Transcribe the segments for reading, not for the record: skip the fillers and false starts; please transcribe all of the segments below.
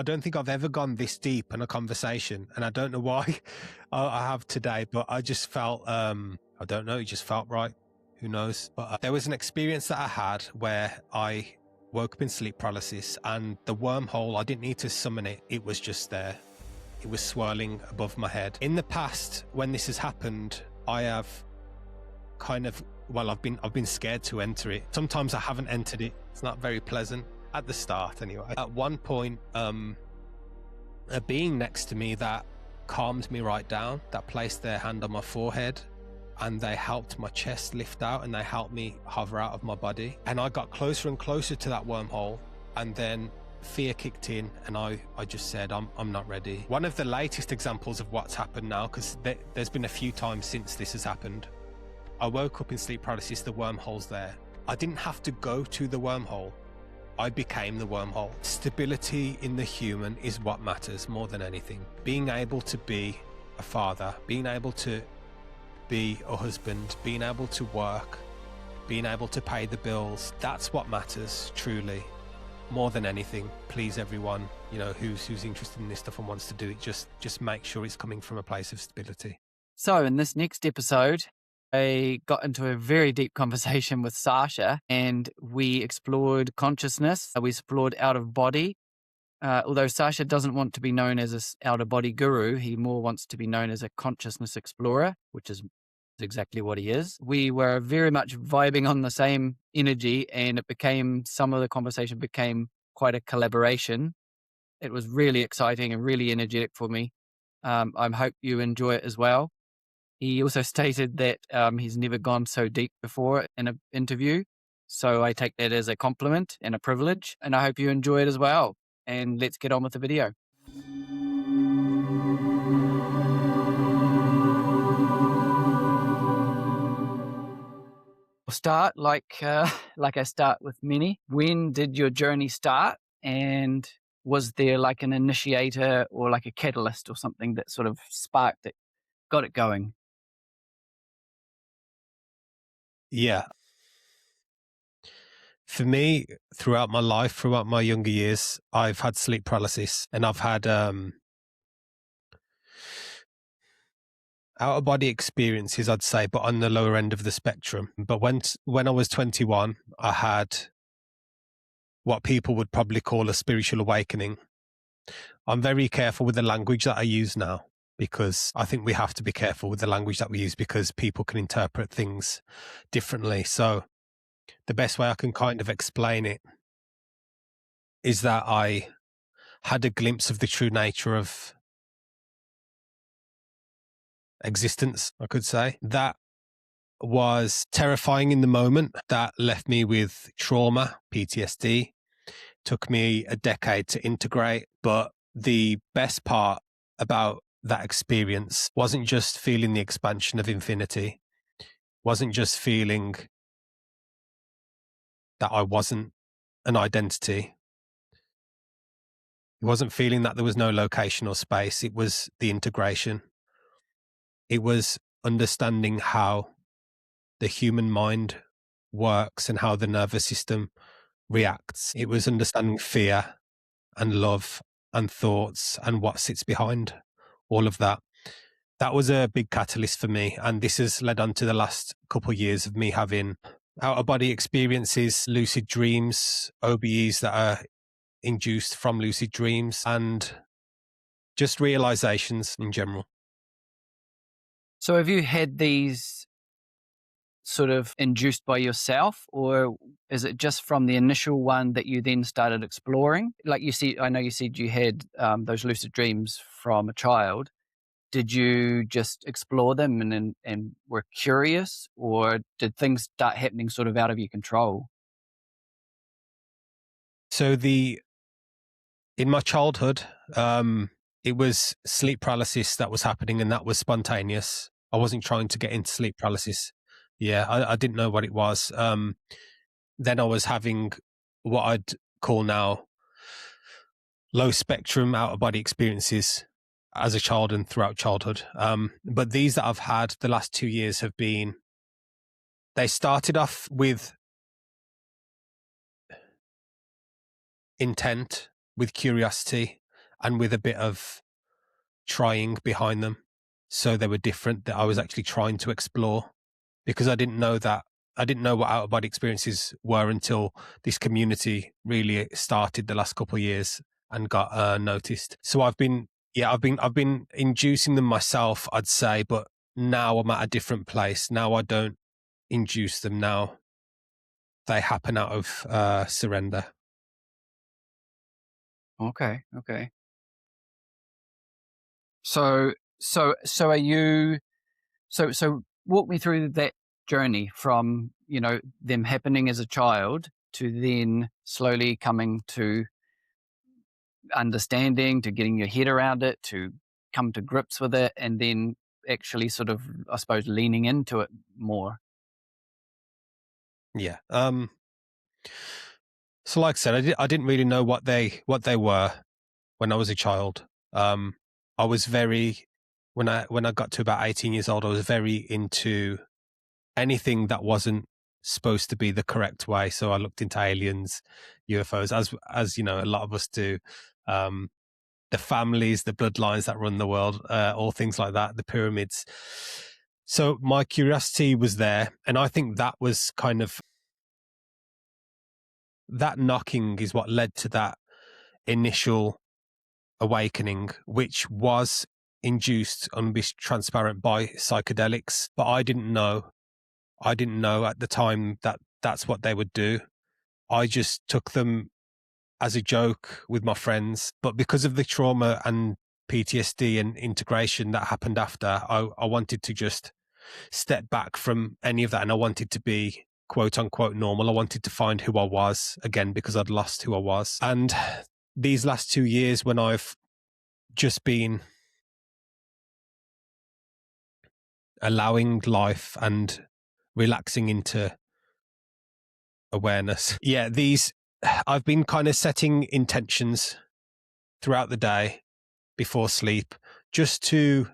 I don't think I've ever gone this deep in a conversation, and I don't know why I have today, but I just felt, I don't know, it just felt right. Who knows? But there was an experience that I had where I woke up in sleep paralysis, and the wormhole, I didn't need to summon it. It was just there. It was swirling above my head. In the past, when this has happened, I have kind of, well, I've been scared to enter it. Sometimes I haven't entered it. It's not very pleasant at the start anyway. At one point, a being next to me that calmed me right down, that placed their hand on my forehead, and they helped my chest lift out, and they helped me hover out of my body. And I got closer and closer to that wormhole, and then fear kicked in, and I just said, I'm not ready. One of the latest examples of what's happened now, because there's been a few times since this has happened. I woke up in sleep paralysis, the wormhole's there. I didn't have to go to the wormhole. I became the wormhole. Stability in the human is what matters more than anything. Being able to be a father, being able to be a husband, being able to work, being able to pay the bills, that's what matters truly. More than anything, please everyone, you know, who's interested in this stuff and wants to do it, just make sure it's coming from a place of stability. So in this next episode, I got into a very deep conversation with Sasha, and we explored consciousness. We explored out of body. Although Sasha doesn't want to be known as an out of body guru, he more wants to be known as a consciousness explorer, which is exactly what he is. We were very much vibing on the same energy, and some of the conversation became quite a collaboration. It was really exciting and really energetic for me. I hope you enjoy it as well. He also stated that he's never gone so deep before in an interview. So I take that as a compliment and a privilege, and I hope you enjoy it as well. And let's get on with the video. We'll start like I start with many. When did your journey start? And was there like an initiator or like a catalyst or something that sort of sparked it, got it going? Yeah. For me, throughout my life, throughout my younger years, I've had sleep paralysis, and I've had out-of-body experiences, I'd say, but on the lower end of the spectrum. But when I was 21, I had what people would probably call a spiritual awakening. I'm very careful with the language that I use now, because I think we have to be careful with the language that we use, because people can interpret things differently. So the best way I can kind of explain it is that I had a glimpse of the true nature of existence, I could say. That was terrifying in the moment. That left me with trauma, PTSD. Took me a decade to integrate. But the best part about that experience wasn't just feeling the expansion of infinity, wasn't just feeling that I wasn't an identity. It wasn't feeling that there was no location or space. It was the integration. It was understanding how the human mind works and how the nervous system reacts. It was understanding fear and love and thoughts and what sits behind all of that. That was a big catalyst for me. And this has led on to the last couple of years of me having out-of-body experiences, lucid dreams, OBEs that are induced from lucid dreams, and just realizations in general. So have you had these sort of induced by yourself, or is it just from the initial one that you then started exploring? Like you see, I know you said you had those lucid dreams from a child. Did you just explore them and were curious, or did things start happening sort of out of your control? So in my childhood, it was sleep paralysis that was happening, and that was spontaneous. I wasn't trying to get into sleep paralysis. Yeah, I didn't know what it was. Then I was having what I'd call now low spectrum out-of-body experiences as a child and throughout childhood. But these that I've had the last 2 years they started off with intent, with curiosity, and with a bit of trying behind them. So they were different, that I was actually trying to explore, because I didn't know what out of body experiences were until this community really started the last couple of years and got noticed. So I've been inducing them myself, I'd say, but now I'm at a different place. Now I don't induce them. Now they happen out of surrender. Okay. So are you? So walk me through that journey from, them happening as a child to then slowly coming to understanding, to getting your head around it, to come to grips with it, and then actually sort of, I suppose, leaning into it more. Yeah. So like I said, I didn't really know what they were when I was a child. I was very, when I got to about 18 years old, I was very into anything that wasn't supposed to be the correct way. So I looked into aliens, UFOs, as you know, a lot of us do. The families, the bloodlines that run the world, all things like that, the pyramids. So my curiosity was there, and I think that was kind of, that knocking is what led to that initial awakening, which was induced and be transparent by psychedelics. But I didn't know at the time that that's what they would do. I just took them as a joke with my friends. But because of the trauma and PTSD and integration that happened after, I wanted to just step back from any of that, and I wanted to be quote unquote normal. I wanted to find who I was again, because I'd lost who I was. And these last 2 years, when I've just been allowing life and relaxing into awareness. Yeah, I've been kind of setting intentions throughout the day before sleep, just to,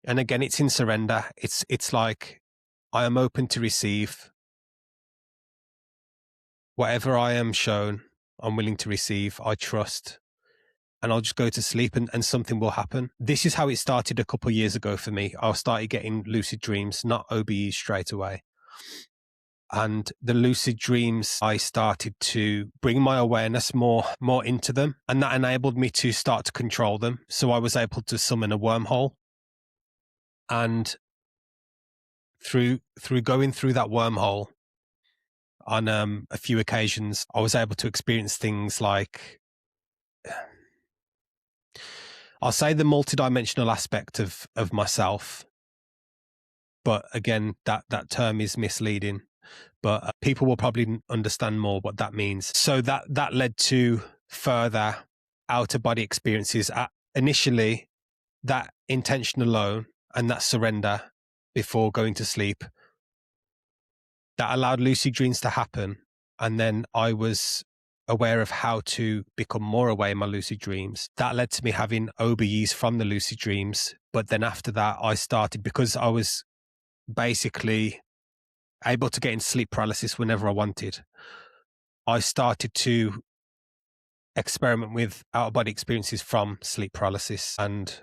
and again, it's in surrender. It's like, I am open to receive whatever I am shown. I'm willing to receive. I trust. And I'll just go to sleep, and something will happen. This is how it started a couple of years ago for me. I started getting lucid dreams, not OBEs straight away. And the lucid dreams, I started to bring my awareness more into them, and that enabled me to start to control them. So I was able to summon a wormhole, and through going through that wormhole on a few occasions, I was able to experience things like, I'll say, the multi-dimensional aspect of myself. But again, that term is misleading. But people will probably understand more what that means. So that led to further outer body experiences. Initially, that intention alone and that surrender before going to sleep, that allowed lucid dreams to happen. And then I was aware of how to become more aware in my lucid dreams. That led to me having OBEs from the lucid dreams. But then after that, I started, because I was basically able to get in sleep paralysis whenever I wanted, I started to experiment with out of body experiences from sleep paralysis. And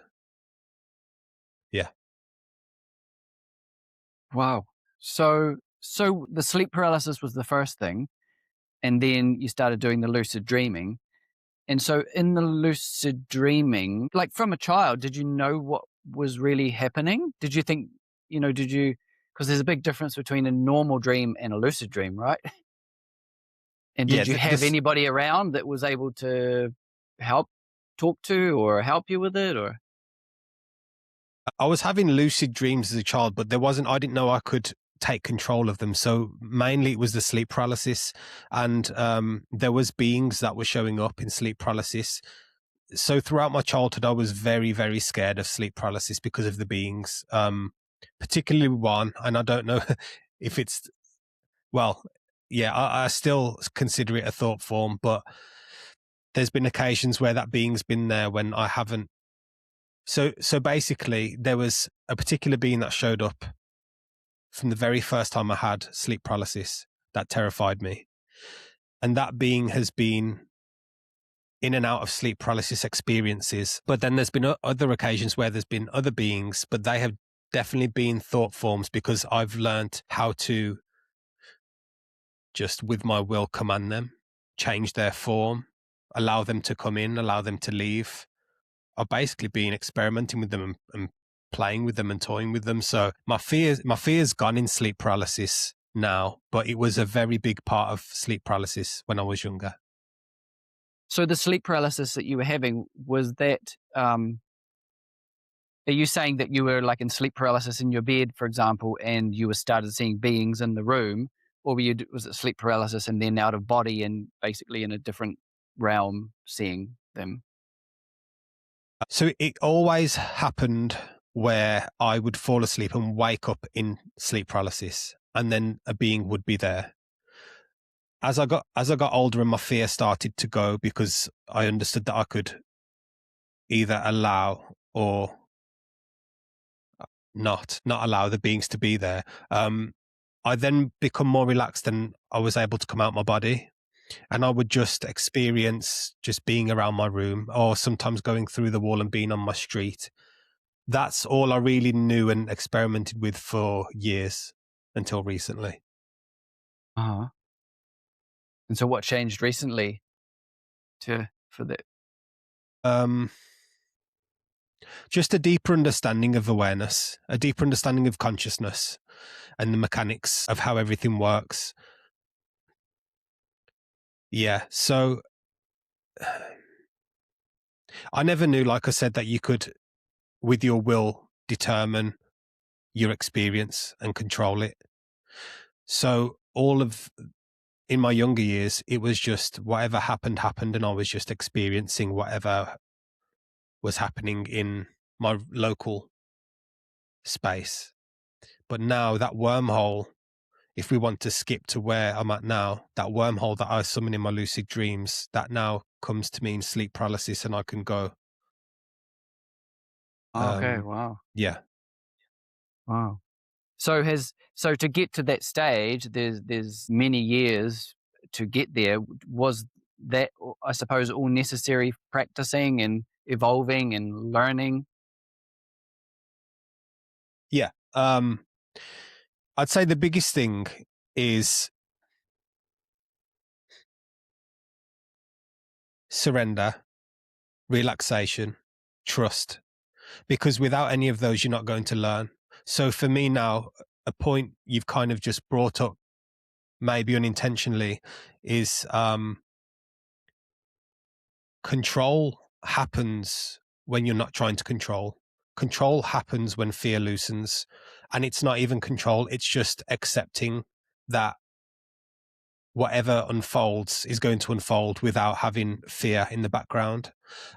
yeah. Wow. So the sleep paralysis was the first thing, and then you started doing the lucid dreaming. And so in the lucid dreaming, like from a child, did you know what was really happening? Did you think, because there's a big difference between a normal dream and a lucid dream, right? And Yeah, did you have anybody around that was able to talk to or help you with it? Or I was having lucid dreams as a child, but I didn't know I could take control of them. So mainly it was the sleep paralysis, and there was beings that were showing up in sleep paralysis. So throughout my childhood, I was very, very scared of sleep paralysis because of the beings, particularly one, and I don't know if it's, well, yeah, I still consider it a thought form, but there's been occasions where that being's been there when I haven't. So basically, there was a particular being that showed up from the very first time I had sleep paralysis that terrified me. And that being has been in and out of sleep paralysis experiences. But then there's been other occasions where there's been other beings, but they have definitely been thought forms, because I've learned how to just with my will command them, change their form, allow them to come in, allow them to leave. I've basically been experimenting with them and playing with them and toying with them. So my fear's gone in sleep paralysis now, but it was a very big part of sleep paralysis when I was younger. So the sleep paralysis that you were having, was that, are you saying that you were like in sleep paralysis in your bed, for example, and you were started seeing beings in the room, or was it sleep paralysis and then out of body and basically in a different realm seeing them? So it always happened where I would fall asleep and wake up in sleep paralysis, and then a being would be there. As I got older and my fear started to go, because I understood that I could either allow or not allow the beings to be there. I then become more relaxed and I was able to come out my body, and I would just experience just being around my room, or sometimes going through the wall and being on my street. That's all I really knew and experimented with for years until recently. Uh-huh. And so what changed recently for that? Just a deeper understanding of awareness, a deeper understanding of consciousness and the mechanics of how everything works. Yeah. So I never knew, like I said, that you could, with your will, determine your experience and control it. So in my younger years, it was just whatever happened, and I was just experiencing whatever was happening in my local space. But now that wormhole, if we want to skip to where I'm at now, that wormhole that I summon in my lucid dreams, that now comes to me in sleep paralysis, and I can go. Okay, wow. Yeah. Wow. So to get to that stage, there's many years to get there. Was that, I suppose, all necessary practicing and evolving and learning? Yeah. I'd say the biggest thing is surrender, relaxation, trust, because without any of those, you're not going to learn. So for me now, a point you've kind of just brought up, maybe unintentionally, is control happens when you're not trying to control. Control happens when fear loosens, and it's not even control. It's just accepting that whatever unfolds is going to unfold without having fear in the background.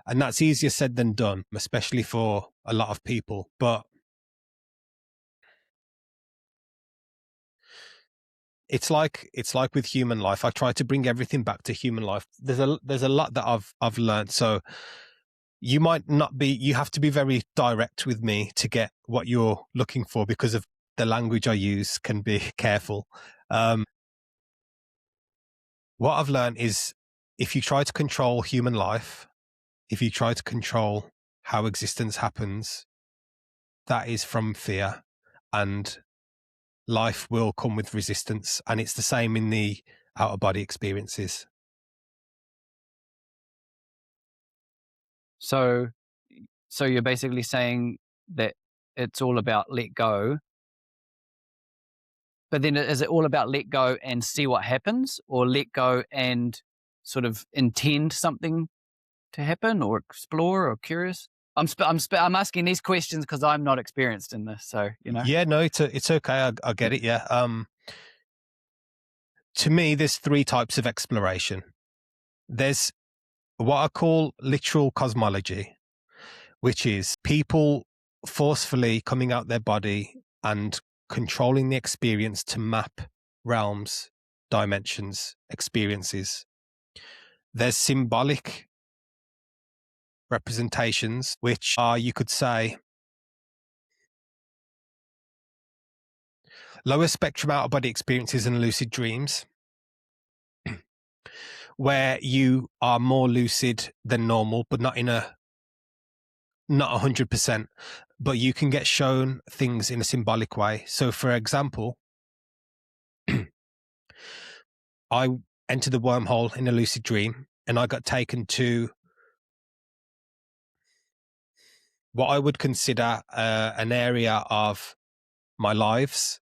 And that's easier said than done, especially for a lot of people. But it's like with human life. I try to bring everything back to human life. There's a lot that I've learned. So you might not be, you have to be very direct with me to get what you're looking for, because of the language I use can be careful. What I've learned is, if you try to control human life, if you try to control how existence happens, that is from fear, and life will come with resistance. And it's the same in the outer body experiences. So you're basically saying that it's all about let go. But then is it all about let go and see what happens, or let go and sort of intend something to happen, or explore, or curious? I'm asking these questions because I'm not experienced in this. So, Yeah, no, it's okay. I get it. Yeah. To me, there's three types of exploration. There's what I call literal cosmology, which is people forcefully coming out their body and controlling the experience to map realms, dimensions, experiences. There's symbolic representations, which are, you could say, lower spectrum out of body experiences and lucid dreams, where you are more lucid than normal, but not 100%, but you can get shown things in a symbolic way. So for example, I entered the wormhole in a lucid dream and I got taken to what I would consider an area of my lives.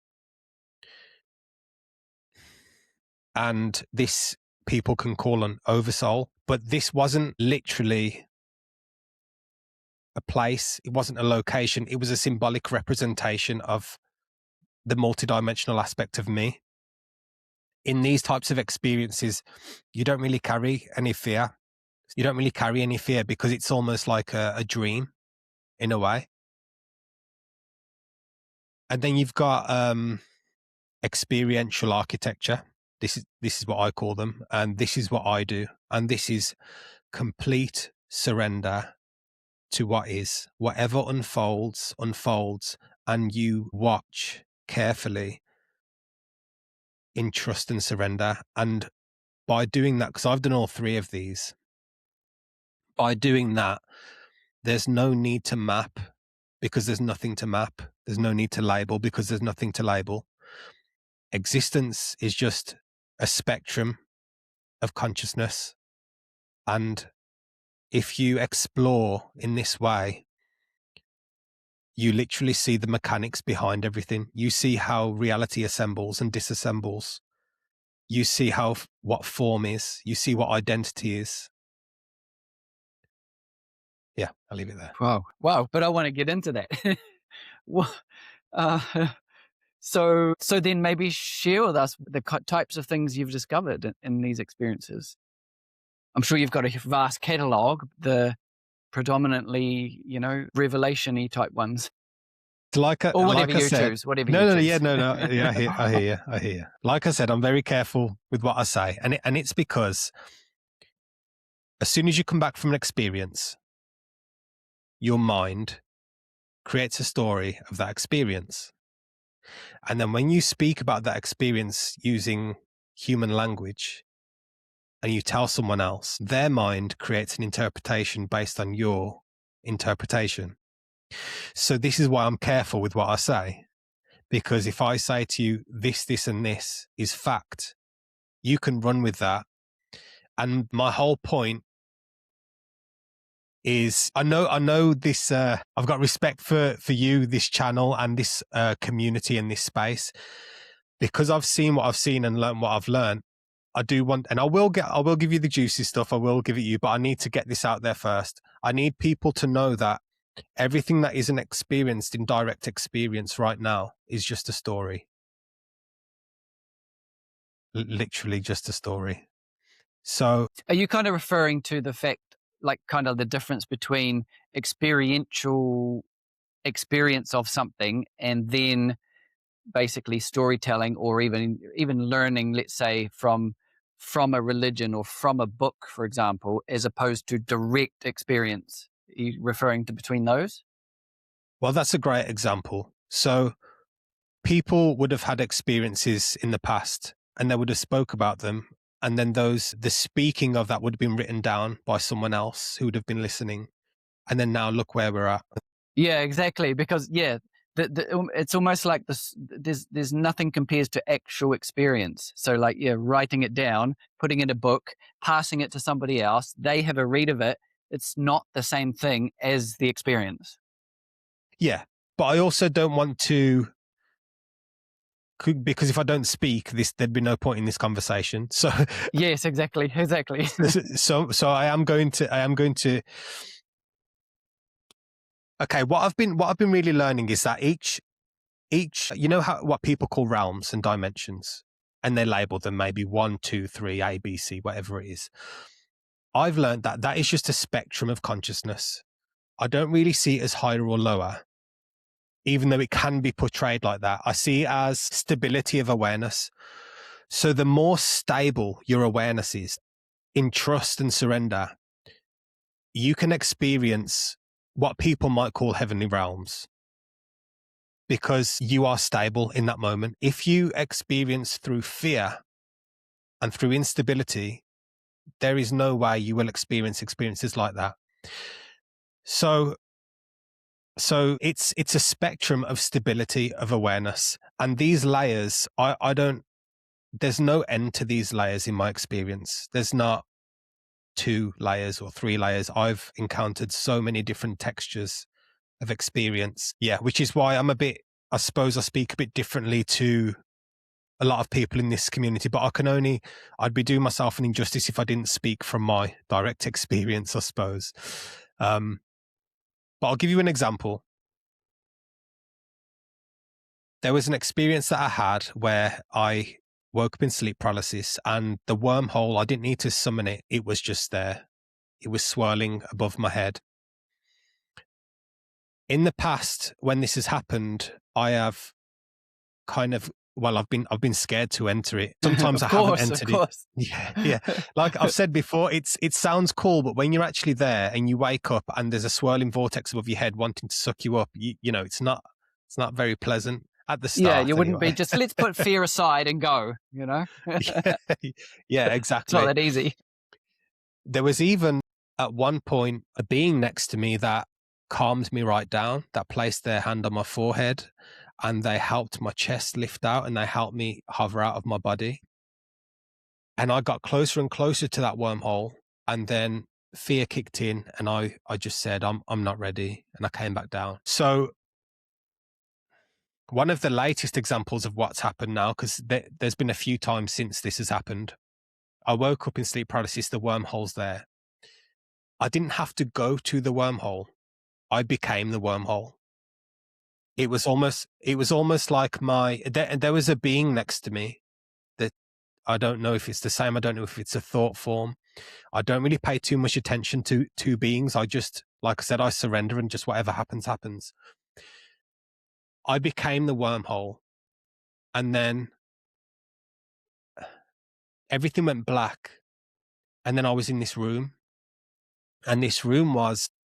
And this people can call an oversoul, but this wasn't literally a place. It wasn't a location. It was a symbolic representation of the multidimensional aspect of me. In these types of experiences, you don't really carry any fear. You don't really carry any fear because it's almost like a dream in a way. And then you've got experiential architecture. This is what I call them, and this is what I do. And this is complete surrender to what is. Whatever unfolds, and you watch carefully in trust and surrender. And by doing that, because I've done all three of these, by doing that, there's no need to map because there's nothing to map. There's no need to label because there's nothing to label. Existence is just a spectrum of consciousness. And if you explore in this way, you literally see the mechanics behind everything. You see how reality assembles and disassembles. You see what form is. You see what identity is. Yeah, I'll leave it there. Wow. But I want to get into that. So then maybe share with us the types of things you've discovered in these experiences. I'm sure you've got a vast catalog, the predominantly, revelation-y type ones. Or whatever like you said, choose. Whatever no, you no, choose. yeah, no. Yeah, I hear you. Like I said, I'm very careful with what I say, and it's because as soon as you come back from an experience, your mind creates a story of that experience, and then when you speak about that experience using human language, and you tell someone else, their mind creates an interpretation based on your interpretation. So this is why I'm careful with what I say. Because if I say to you, this, and this is fact, you can run with that. And my whole point is, I know this, I've got respect for you, this channel and this community and this space, because I've seen what I've seen and learned what I've learned. I do want, and I will give you the juicy stuff. I will give it you, but I need to get this out there first. I need people to know that everything that isn't experienced in direct experience right now is just a story. Literally just a story. So are you kind of referring to the fact, like kind of the difference between experiential experience of something and then basically storytelling or even learning, let's say, from a religion or from a book, for example, as opposed to direct experience? Are you referring to between those? Well, that's a great example. So people would have had experiences in the past and they would have spoke about them. And then the speaking of that would have been written down by someone else who would have been listening. And then now look where we're at. Yeah, exactly. Because it's almost like this. There's nothing compares to actual experience. So like, writing it down, putting it in a book, passing it to somebody else. They have a read of it. It's not the same thing as the experience. Yeah, but I also don't want to, because if I don't speak, there'd be no point in this conversation. So yes, exactly. So I am going to. Okay, what I've been really learning is that each, what people call realms and dimensions, and they label them maybe 1, 2, 3, A, B, C, whatever it is. I've learned that is just a spectrum of consciousness. I don't really see it as higher or lower, even though it can be portrayed like that. I see it as stability of awareness. So the more stable your awareness is in trust and surrender, you can experience what people might call heavenly realms because you are stable in that moment. If you experience through fear and through instability, there is no way you will experience experiences like that. So it's a spectrum of stability of awareness, and these layers, there's no end to these layers in my experience. There's not 2 layers or 3 layers. I've encountered so many different textures of experience. Yeah, which is why I suppose I speak a bit differently to a lot of people in this community, but I'd be doing myself an injustice if I didn't speak from my direct experience, I suppose. But I'll give you an example. There was an experience that I had where I woke up in sleep paralysis, and the wormhole, I didn't need to summon it. It was just there. It was swirling above my head. In the past, when this has happened, I have I've been scared to enter it. Sometimes I haven't entered it. Yeah. Like I've said before, it sounds cool, but when you're actually there and you wake up and there's a swirling vortex above your head wanting to suck you up, it's not very pleasant at the start. Yeah, you wouldn't be just, let's put fear aside and go, Yeah, exactly. It's not that easy. There was even at one point a being next to me that calmed me right down, that placed their hand on my forehead, and they helped my chest lift out, and they helped me hover out of my body. And I got closer and closer to that wormhole, and then fear kicked in, and I just said, I'm not ready, and I came back down. So one of the latest examples of what's happened now, because there's been a few times since this has happened, I woke up in sleep paralysis, the wormhole's there. I didn't have to go to the wormhole. I became the wormhole. It was almost like there was a being next to me that I don't know if it's the same. I don't know if it's a thought form. I don't really pay too much attention to beings. I just, like I said, I surrender, and just whatever happens, happens. I became the wormhole, and then everything went black. And then I was in this room, and this room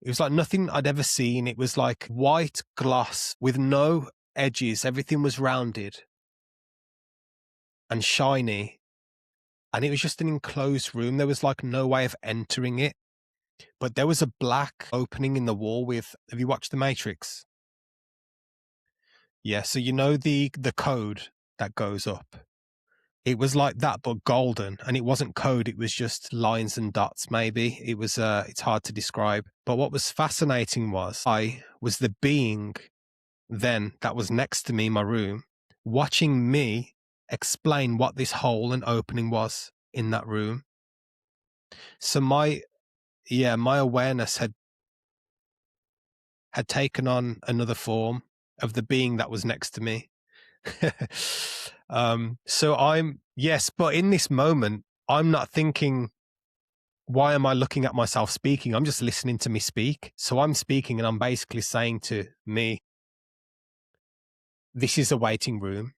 it was like nothing I'd ever seen. It was like white gloss with no edges. Everything was rounded and shiny. And it was just an enclosed room. There was like no way of entering it. But there was a black opening in the wall have you watched The Matrix? Yeah, so the code that goes up. It was like that, but golden, and it wasn't code. It was just lines and dots. Maybe it was. It's hard to describe. But what was fascinating was I was the being then that was next to me in my room, watching me explain what this hole and opening was in that room. So my awareness had taken on another form of the being that was next to me. So but in this moment, I'm not thinking, why am I looking at myself speaking? I'm just listening to me speak. So I'm speaking, and I'm basically saying to me, this is a waiting room.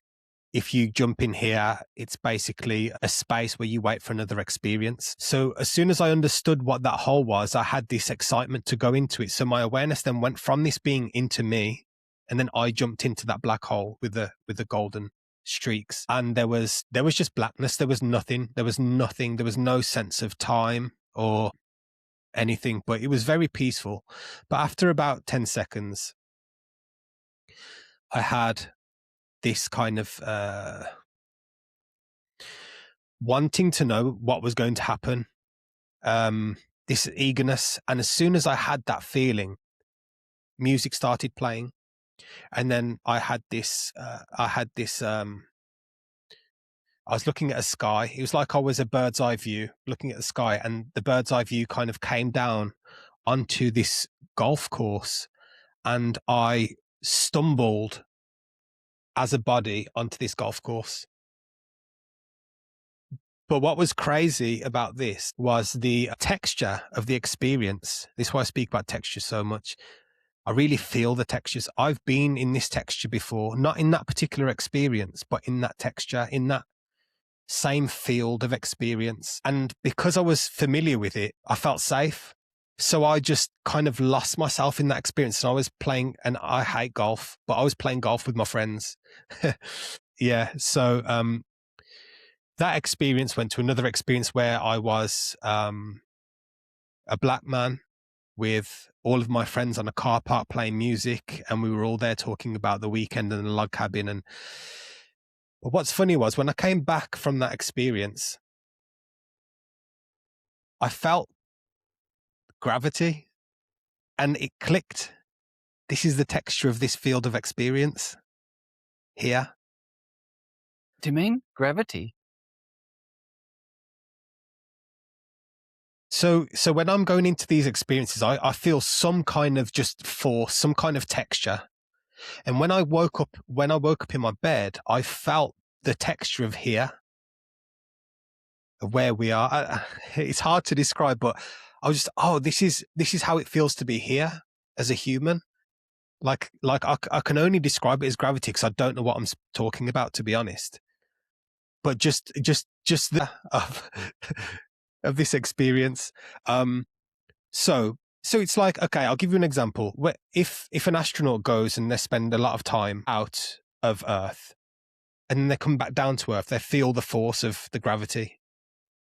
If you jump in here, it's basically a space where you wait for another experience. So as soon as I understood what that hole was, I had this excitement to go into it. So my awareness then went from this being into me, and then I jumped into that black hole with the golden streaks. And there was just blackness. There was nothing. There was no sense of time or anything, but it was very peaceful. But after about 10 seconds, I had this kind of wanting to know what was going to happen, this eagerness. And as soon as I had that feeling, music started playing. And then I was looking at a sky. It was like I was a bird's eye view looking at the sky, and the bird's eye view kind of came down onto this golf course, and I stumbled as a body onto this golf course. But what was crazy about this was the texture of the experience. This is why I speak about texture so much. I really feel the textures. I've been in this texture before, not in that particular experience, but in that texture, in that same field of experience. And because I was familiar with it, I felt safe. So I just kind of lost myself in that experience. And I was playing, and I hate golf, but I was playing golf with my friends. Yeah. So that experience went to another experience where I was a black man with all of my friends on a car park playing music, and we were all there talking about the weekend and the log cabin. But what's funny was when I came back from that experience, I felt gravity, and it clicked. This is the texture of this field of experience here. Do you mean gravity? So when I'm going into these experiences, I feel some kind of just force, some kind of texture. And when I woke up in my bed, I felt the texture of here, of where we are. It's hard to describe, but I was just, this is how it feels to be here as a human. Like I can only describe it as gravity because I don't know what I'm talking about, to be honest. But just the of this experience. So it's like, okay, I'll give you an example. If an astronaut goes and they spend a lot of time out of Earth, and then they come back down to Earth, they feel the force of the gravity.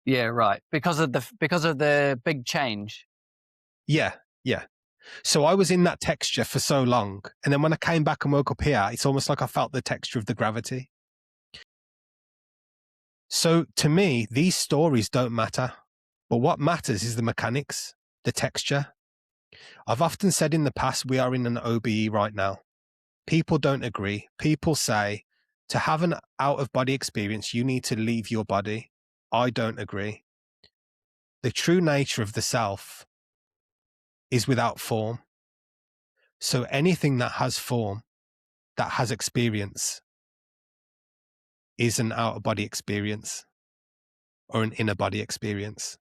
Yeah, right. Because of the big change. Yeah. So I was in that texture for so long, and then when I came back and woke up here, it's almost like I felt the texture of the gravity. So to me, these stories don't matter, but what matters is the mechanics, the texture. I've often said in the past, we are in an OBE right now. People don't agree. People say to have an out-of-body experience, you need to leave your body. I don't agree. The true nature of the self is without form. So anything that has form, that has experience, is an out-of-body experience or an inner-body experience.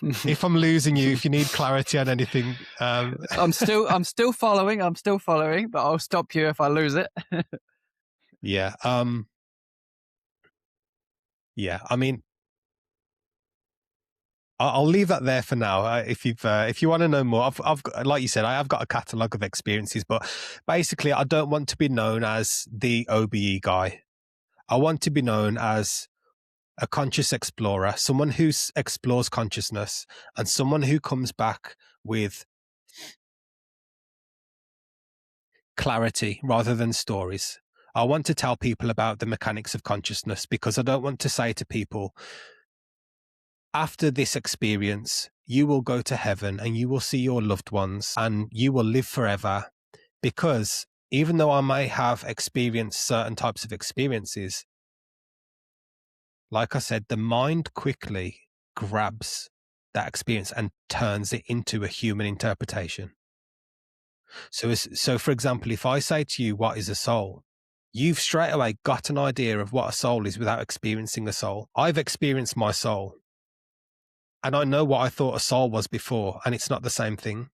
If I'm losing you, if you need clarity on anything, I'm still following, but I'll stop you if I lose it. Yeah. Yeah. I mean, I'll leave that there for now. If you want to know more, I've got, like you said, I have got a catalogue of experiences, but basically, I don't want to be known as the OBE guy. I want to be known as a conscious explorer, someone who explores consciousness, and someone who comes back with clarity rather than stories. I want to tell people about the mechanics of consciousness, because I don't want to say to people, after this experience, you will go to heaven and you will see your loved ones and you will live forever. Because even though I may have experienced certain types of experiences, like I said, the mind quickly grabs that experience and turns it into a human interpretation. So for example, if I say to you, what is a soul? You've straight away got an idea of what a soul is without experiencing a soul. I've experienced my soul, and I know what I thought a soul was before, and it's not the same thing.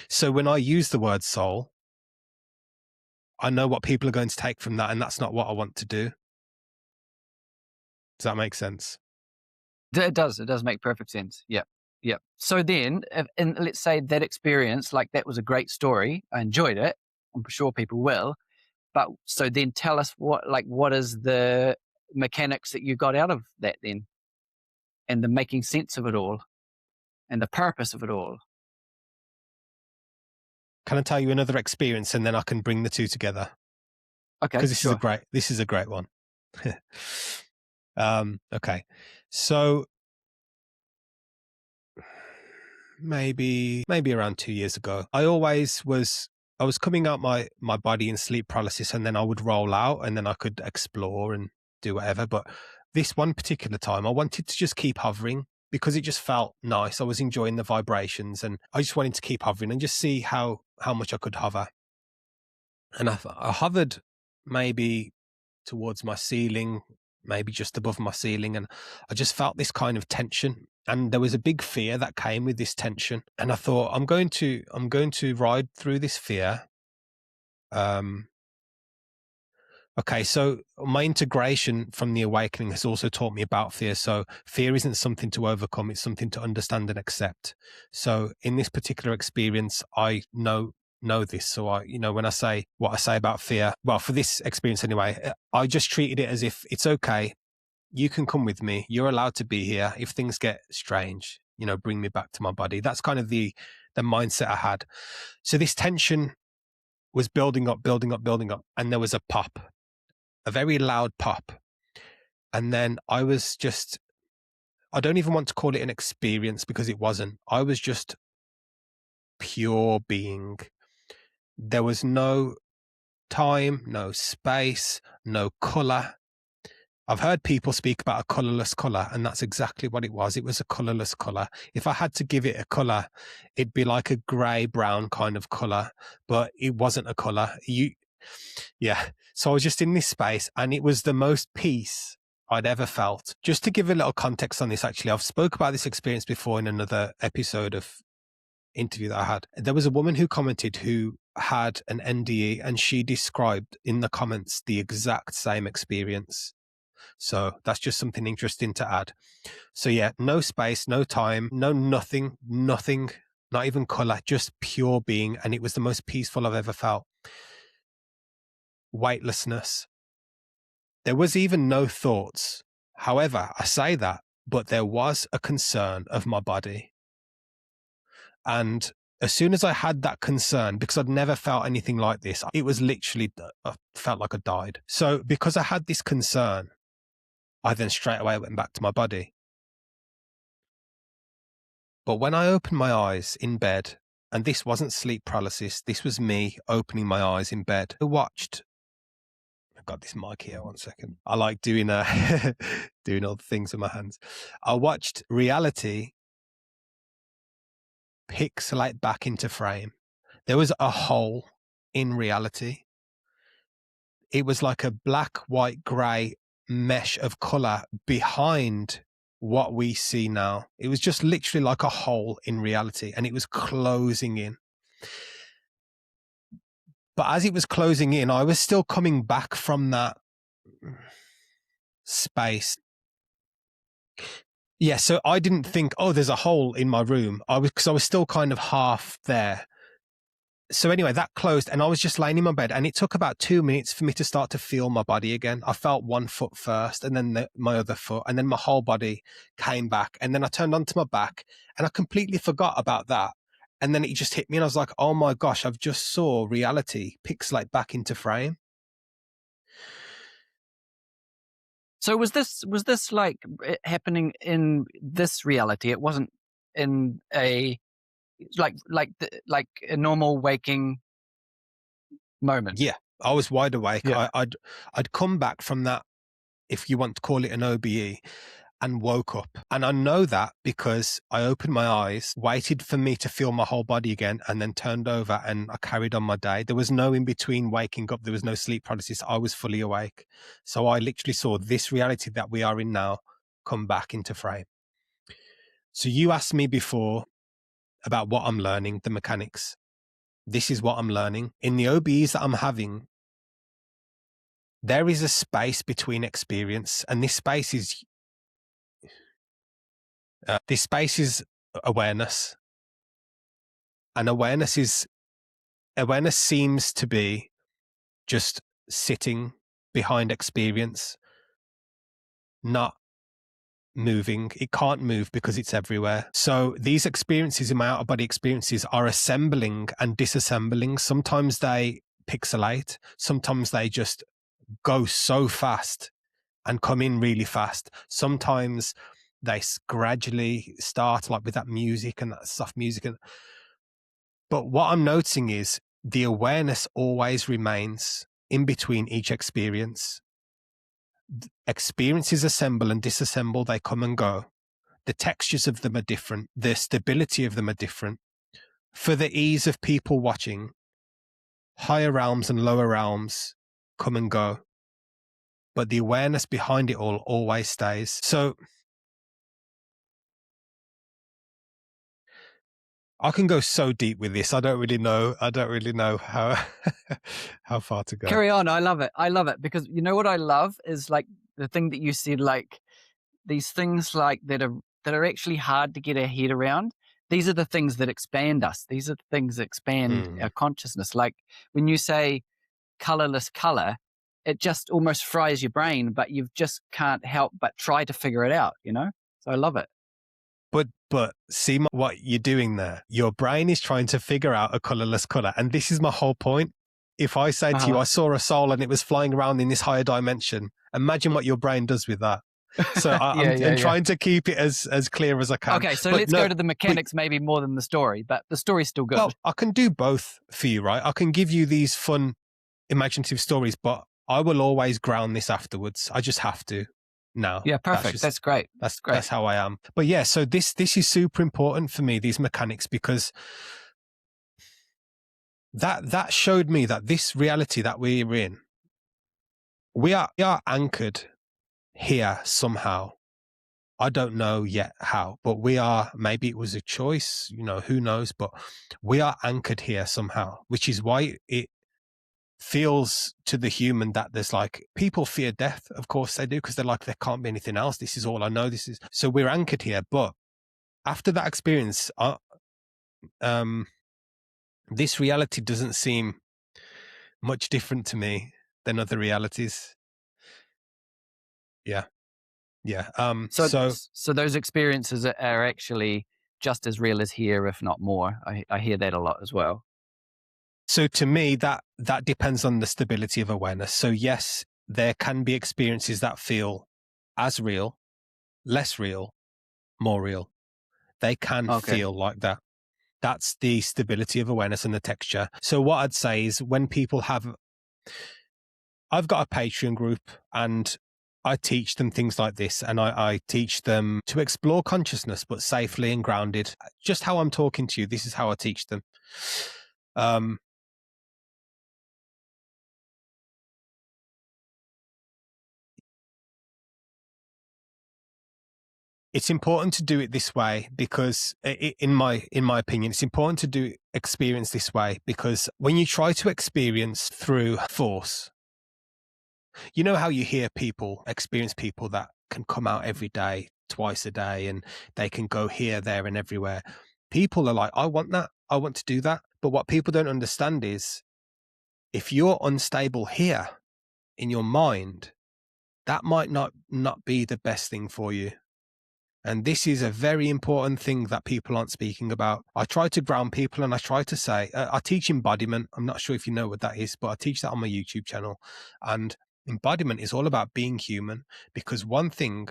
So when I use the word soul, I know what people are going to take from that, and that's not what I want to do. Does that make sense? It does. It does make perfect sense. Yeah. So then, and let's say that experience, like that was a great story. I enjoyed it. I'm sure people will. But so then tell us what is the mechanics that you got out of that then? And the making sense of it all and the purpose of it all. Can I tell you another experience and then I can bring the two together? Okay. Because this is a great one. Okay. So maybe around 2 years ago, I was coming out my body in sleep paralysis, and then I would roll out and then I could explore and do whatever. But this one particular time, I wanted to just keep hovering because it just felt nice. I was enjoying the vibrations and I just wanted to keep hovering and just see how much I could hover. And I hovered maybe towards my ceiling, maybe just above my ceiling. And I just felt this kind of tension. And there was a big fear that came with this tension. And I thought, I'm going to ride through this fear. Okay, so my integration from the awakening has also taught me about fear. So fear isn't something to overcome, it's something to understand and accept. So in this particular experience, I know know this. So when I say what I say about fear, well, for this experience anyway, I just treated it as if it's okay. You can come with me. You're allowed to be here. If things get strange, bring me back to my body. That's kind of the mindset I had. So this tension was building up, and there was a pop, a very loud pop. And then I don't even want to call it an experience because it wasn't. I was just pure being. There was no time, no space, no color. I've heard people speak about a colorless color, and that's exactly what it was. It was a colorless color. If I had to give it a color, it'd be like a gray brown kind of color, but it wasn't a color. So I was just in this space, and it was the most peace I'd ever felt. Just to give a little context on this, actually, I've spoke about this experience before in another episode of interview that I had. There was a woman who commented who had an NDE, and she described in the comments the exact same experience. So that's just something interesting to add. So yeah, no space, no time, nothing, not even color, just pure being. And it was the most peaceful I've ever felt. Weightlessness. There was even no thoughts. However, I say that, but there was a concern of my body. And as soon as I had that concern, because I'd never felt anything like this, it was literally, I felt like I died. So because I had this concern, I then straight away went back to my body. But when I opened my eyes in bed, and this wasn't sleep paralysis, this was me opening my eyes in bed. I watched, I've got this mic here, 1 second. I like doing doing all the things with my hands. I watched reality pixelate back into frame. There was a hole in reality. It was like a black, white, grey mesh of color behind what we see now. It was just literally like a hole in reality, and it was closing in. But as it was closing in, I was still coming back from that space. Yeah, so I didn't think, oh, there's a hole in my room. Because I was still kind of half there. So anyway, that closed, and I was just laying in my bed, and it took about 2 minutes for me to start to feel my body again. I felt one foot first, and then my other foot, and then my whole body came back. And then I turned onto my back, and I completely forgot about that. And then it just hit me, and I was like, oh my gosh, I've just saw reality pixelate back into frame. So was this like happening in this reality? It wasn't in a like a normal waking moment. Yeah, I was wide awake. Yeah. I'd come back from that, if you want to call it an OBE, and woke up. And I know that because I opened my eyes, waited for me to feel my whole body again, and then turned over and I carried on my day. There was no in between waking up. There was no sleep paralysis. I was fully awake. So I literally saw this reality that we are in now come back into frame. So you asked me before about what I'm learning, the mechanics. This is what I'm learning. In the OBEs that I'm having, there is a space between experience, and this space is awareness. And awareness seems to be just sitting behind experience, not moving. It can't move because it's everywhere. So these experiences in my outer body experiences are assembling and disassembling. Sometimes they pixelate. Sometimes they just go so fast and come in really fast. Sometimes they gradually start like with that music and that soft music. But what I'm noticing is the awareness always remains in between each experience. Experiences assemble and disassemble, they come and go. The textures of them are different. The stability of them are different. For the ease of people watching, higher realms and lower realms come and go. But the awareness behind it all always stays. So I can go so deep with this. I don't really know how how far to go. Carry on. I love it because you know what I love is like the thing that you said, like these things like that are actually hard to get our head around. these are the things that expand us. These are the things that expand our consciousness. Like when you say colorless color, it just almost fries your brain, but you just can't help but try to figure it out, you know? So I love it. But see what you're doing there. Your brain is trying to figure out a colorless color. And this is my whole point. If I say to you, I saw a soul and it was flying around in this higher dimension, imagine what your brain does with that. So I'm trying to keep it as clear as I can. Okay, so let's go to the mechanics maybe more than the story, but the story's still good. Well, I can do both for you, right? I can give you these fun, imaginative stories, but I will always ground this afterwards. I just have to now. Yeah, perfect. That's great. That's great. That's how I am. But yeah, so this is super important for me, these mechanics, because that showed me that this reality that we're in, we are anchored here somehow. I don't know yet how, but we are. Maybe it was a choice, who knows, but we are anchored here somehow, which is why it feels to the human that there's like, people fear death. Of course they do, because they're like, there can't be anything else. This is all I know. So we're anchored here. But after that experience, this reality doesn't seem much different to me than other realities. Yeah. So those experiences are actually just as real as here, if not more. I hear that a lot as well. So to me, that depends on the stability of awareness. So yes, there can be experiences that feel as real, less real, more real. They can feel like that. That's the stability of awareness and the texture. So what I'd say is, when people I've got a Patreon group and I teach them things like this, and I teach them to explore consciousness, but safely and grounded. Just how I'm talking to you, this is how I teach them. It's important to do it this way because, in my opinion, it's important to experience this way, because when you try to experience through force, you know how you hear experience people that can come out every day, twice a day, and they can go here, there, and everywhere. People are like, I want that. I want to do that. But what people don't understand is, if you're unstable here in your mind, that might not be the best thing for you. And this is a very important thing that people aren't speaking about. I try to ground people, and I try to say, I teach embodiment. I'm not sure if you know what that is, but I teach that on my YouTube channel. And embodiment is all about being human, because one thing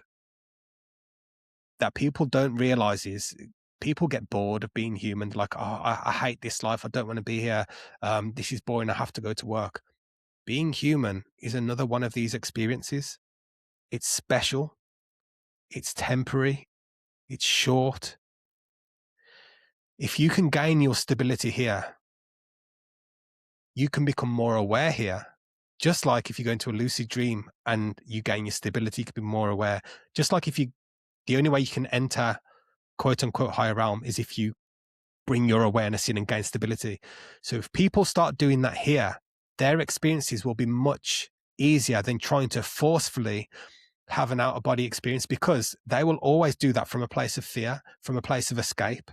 that people don't realize is, people get bored of being human. Like, I hate this life. I don't want to be here. This is boring. I have to go to work. Being human is another one of these experiences. It's special. It's temporary. It's short. If you can gain your stability here, you can become more aware here. Just like if you go into a lucid dream and you gain your stability, you can be more aware. Just like the only way you can enter quote unquote higher realm is if you bring your awareness in and gain stability. So if people start doing that here, their experiences will be much easier than trying to forcefully have an out of body experience, because they will always do that from a place of fear, from a place of escape.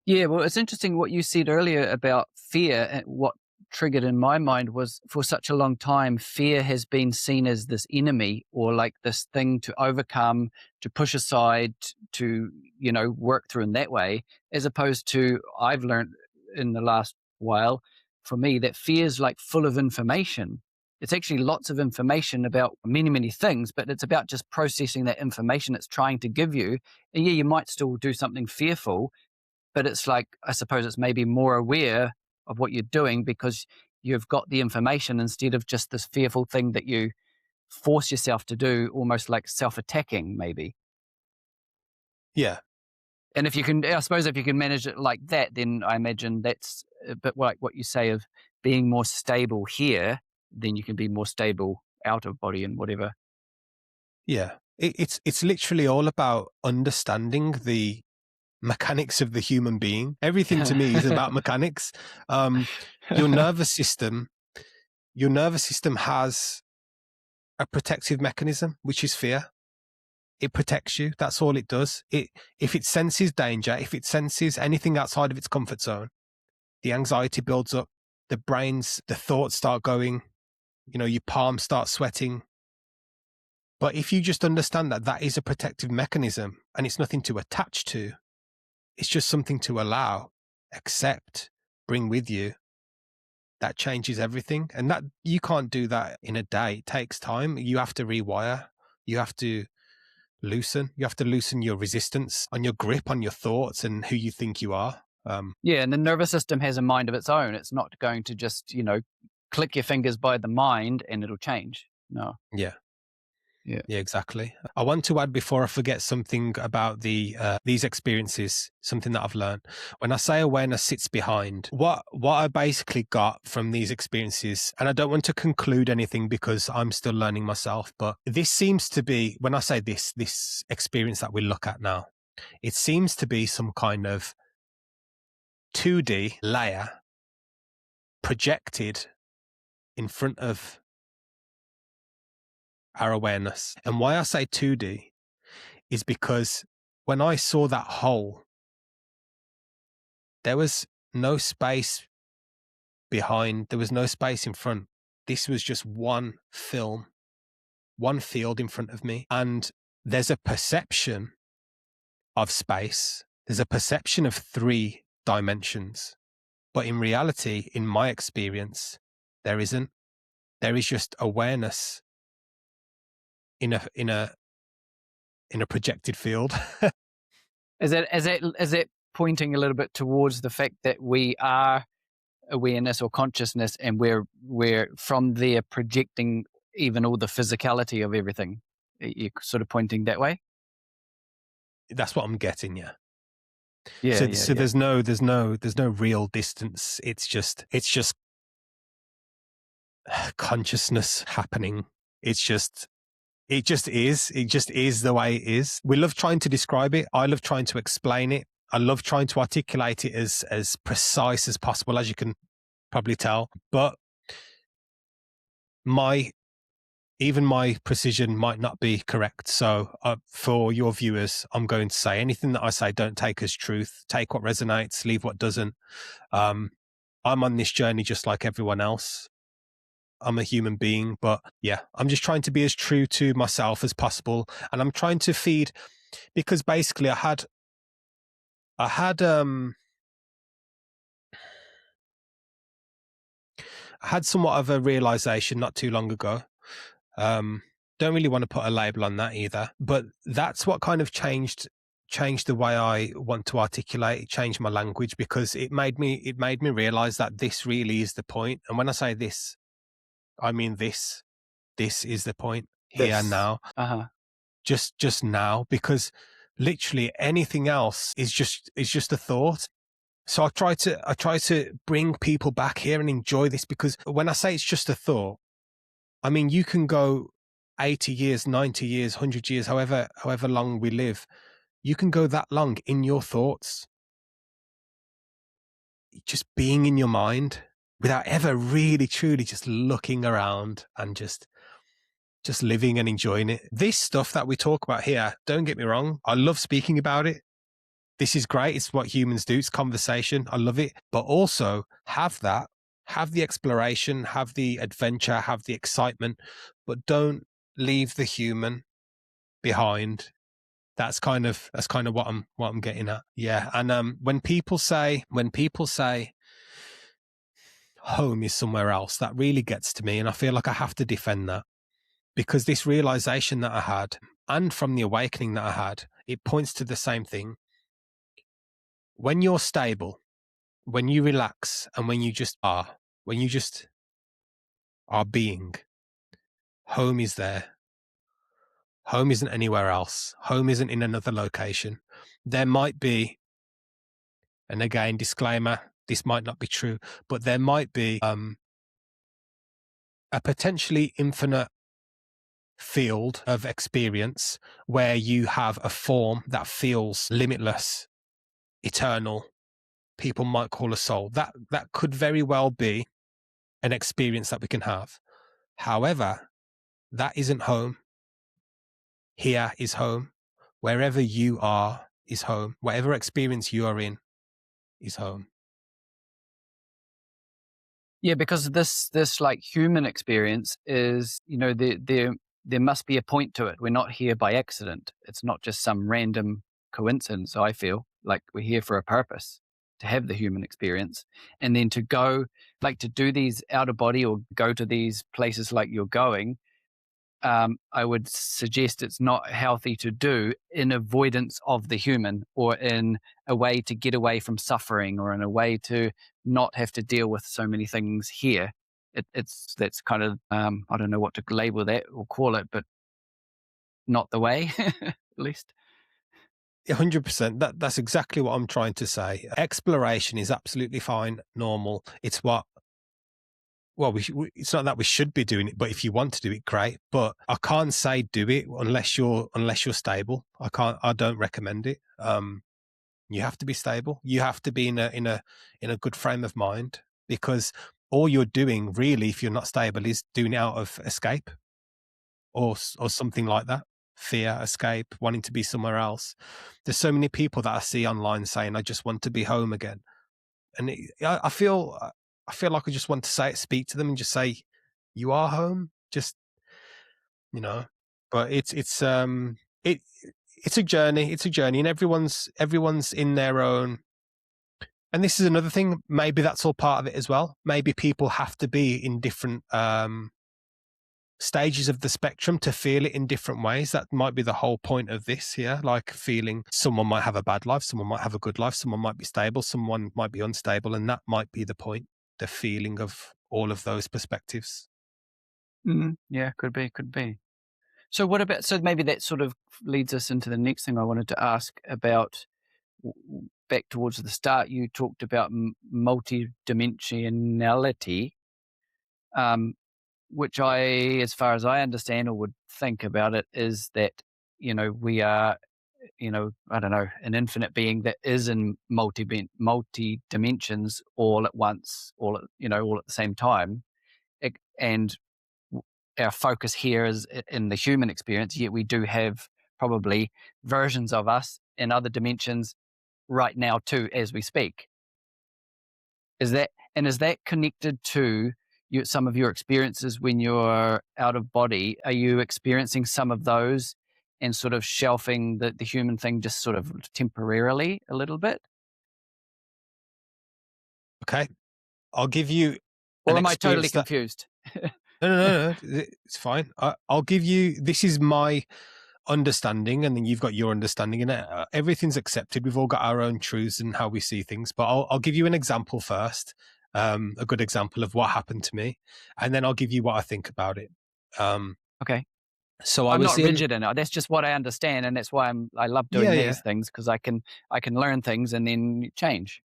Yeah, well, it's interesting what you said earlier about fear. And what triggered in my mind was, for such a long time, fear has been seen as this enemy, or like this thing to overcome, to push aside, to, work through in that way, as opposed to, I've learned in the last while, for me, that fear is like full of information. It's actually lots of information about many, many things, but it's about just processing that information it's trying to give you. And yeah, you might still do something fearful, but it's like, I suppose it's maybe more aware of what you're doing because you've got the information, instead of just this fearful thing that you force yourself to do, almost like self-attacking maybe. Yeah. And if you can manage it like that, then I imagine that's a bit like what you say of being more stable here, then you can be more stable out of body and whatever. Yeah. It's literally all about understanding the mechanics of the human being. Everything to me is about mechanics. Your nervous system has a protective mechanism, which is fear. It protects you. That's all it does. If it senses danger, if it senses anything outside of its comfort zone, the anxiety builds up, the thoughts start going, your palms start sweating. But if you just understand that that is a protective mechanism and it's nothing to attach to, it's just something to allow, accept, bring with you, that changes everything. And that you can't do that in a day. It takes time. You have to rewire. You have to loosen. You have to loosen your resistance on your grip on your thoughts and who you think you are. Yeah, and the nervous system has a mind of its own. It's not going to just, click your fingers by the mind and it'll change. No. Yeah. Yeah. Yeah, exactly. I want to add before I forget something about these experiences, something that I've learned. When I say awareness sits behind, what I basically got from these experiences, and I don't want to conclude anything because I'm still learning myself, but this seems to be, when I say this experience that we look at now, it seems to be some kind of 2D layer projected in front of our awareness. And why I say 2D is because when I saw that hole, there was no space behind, there was no space in front. This was just one film, one field in front of me. And there's a perception of space. There's a perception of 3 dimensions. But in reality, in my experience, there isn't. There is just awareness in a projected field. Is it pointing a little bit towards the fact that we are awareness or consciousness, and we're from there projecting even all the physicality of everything? You're sort of pointing that way. That's what I'm getting. Yeah. Yeah. So there's no real distance. It's just consciousness happening. It just is. It just is the way it is. We love trying to describe it. I love trying to explain it. I love trying to articulate it as precise as possible, as you can probably tell. But even my precision might not be correct. So for your viewers, I'm going to say anything that I say, don't take as truth. Take what resonates, leave what doesn't. I'm on this journey just like everyone else. I'm a human being, but yeah, I'm just trying to be as true to myself as possible. And I'm trying to feed, because basically I had somewhat of a realization not too long ago. Don't really want to put a label on that either, but that's what kind of changed the way I want to articulate, changed my language, because it made me realize that this really is the point. And when I say this, I mean this is the point here now. Just now, because literally anything else is just a thought. So I try to bring people back here and enjoy this, because when I say it's just a thought, I mean, you can go 80 years, 90 years, 100 years, however long we live, you can go that long in your thoughts, just being in your mind without ever really truly just looking around and just living and enjoying it. This stuff that we talk about here, don't get me wrong, I love speaking about it. This is great. It's what humans do. It's conversation. I love it. But also have the exploration, have the adventure, have the excitement, but don't leave the human behind. That's kind of what I'm getting at. Yeah. And when people say home is somewhere else, that really gets to me, and I feel like I have to defend that, because this realization that I had, and from the awakening that I had, it points to the same thing. When you're stable, when you relax, and when you just are being, home is there. Home isn't anywhere else. Home isn't in another location. There might be, and again, disclaimer, this might not be true, but there might be a potentially infinite field of experience where you have a form that feels limitless, eternal. People might call a soul. That could very well be an experience that we can have. However, that isn't home. Here is home. wherever you are is home. Whatever experience you are in is home. Yeah, because this like human experience is, there must be a point to it. We're not here by accident. It's not just some random coincidence. I feel like we're here for a purpose, to have the human experience, and then to go, like, to do these out of body or go to these places like you're going. I would suggest it's not healthy to do in avoidance of the human, or in a way to get away from suffering, or in a way to not have to deal with so many things here. That's kind of, I don't know what to label that or call it, but not the way, at least. 100%. That's exactly what I'm trying to say. Exploration is absolutely fine, normal. It's what, well, it's not that we should be doing it, but if you want to do it, great. But I can't say do it unless you're stable. I don't recommend it. You have to be stable. You have to be in a good frame of mind, because all you're doing really, if you're not stable, is doing it out of escape or something like that. Fear, escape, wanting to be somewhere else. There's so many people that I see online saying, I just want to be home again. And I feel like I just want to speak to them and just say, you are home. Just, but it's a journey. It's a journey, and everyone's in their own. And this is another thing. Maybe that's all part of it as well. Maybe people have to be in different stages of the spectrum to feel it in different ways. That might be the whole point of this here. Like, feeling someone might have a bad life, someone might have a good life, someone might be stable, someone might be unstable, and that might be the point. The feeling of all of those perspectives. Yeah, could be. So what about? So maybe that sort of leads us into the next thing I wanted to ask about. Back towards the start, you talked about multi-dimensionality, which as far as I understand or would think about it, is that, we are, I don't know, an infinite being that is in multi dimensions all at once, all at the same time. And our focus here is in the human experience, yet we do have probably versions of us in other dimensions right now too, as we speak. Is that connected to some of your experiences when you're out of body? Are you experiencing some of those and sort of shelving the human thing just sort of temporarily a little bit? Okay, I'll give you. Or am I totally confused? No, it's fine. I'll give you. This is my understanding, and then you've got your understanding, and everything's accepted. We've all got our own truths and how we see things. But I'll give you an example first, a good example of what happened to me, and then I'll give you what I think about it. Okay. So I'm not rigid in it. That's just what I understand, and that's why I love doing these things, because I can learn things and then change.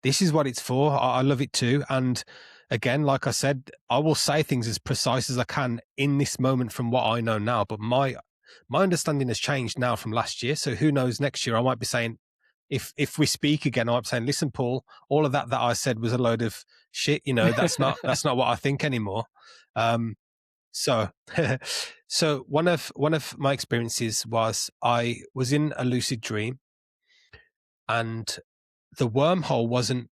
This is what it's for. I love it too. And again, like I said, I will say things as precise as I can in this moment from what I know now. But my understanding has changed now from last year. So who knows, next year I might be saying, if we speak again, I might be saying, listen, Paul, all of that I said was a load of shit. That's not what I think anymore. So one of my experiences was, I was in a lucid dream, and the wormhole wasn't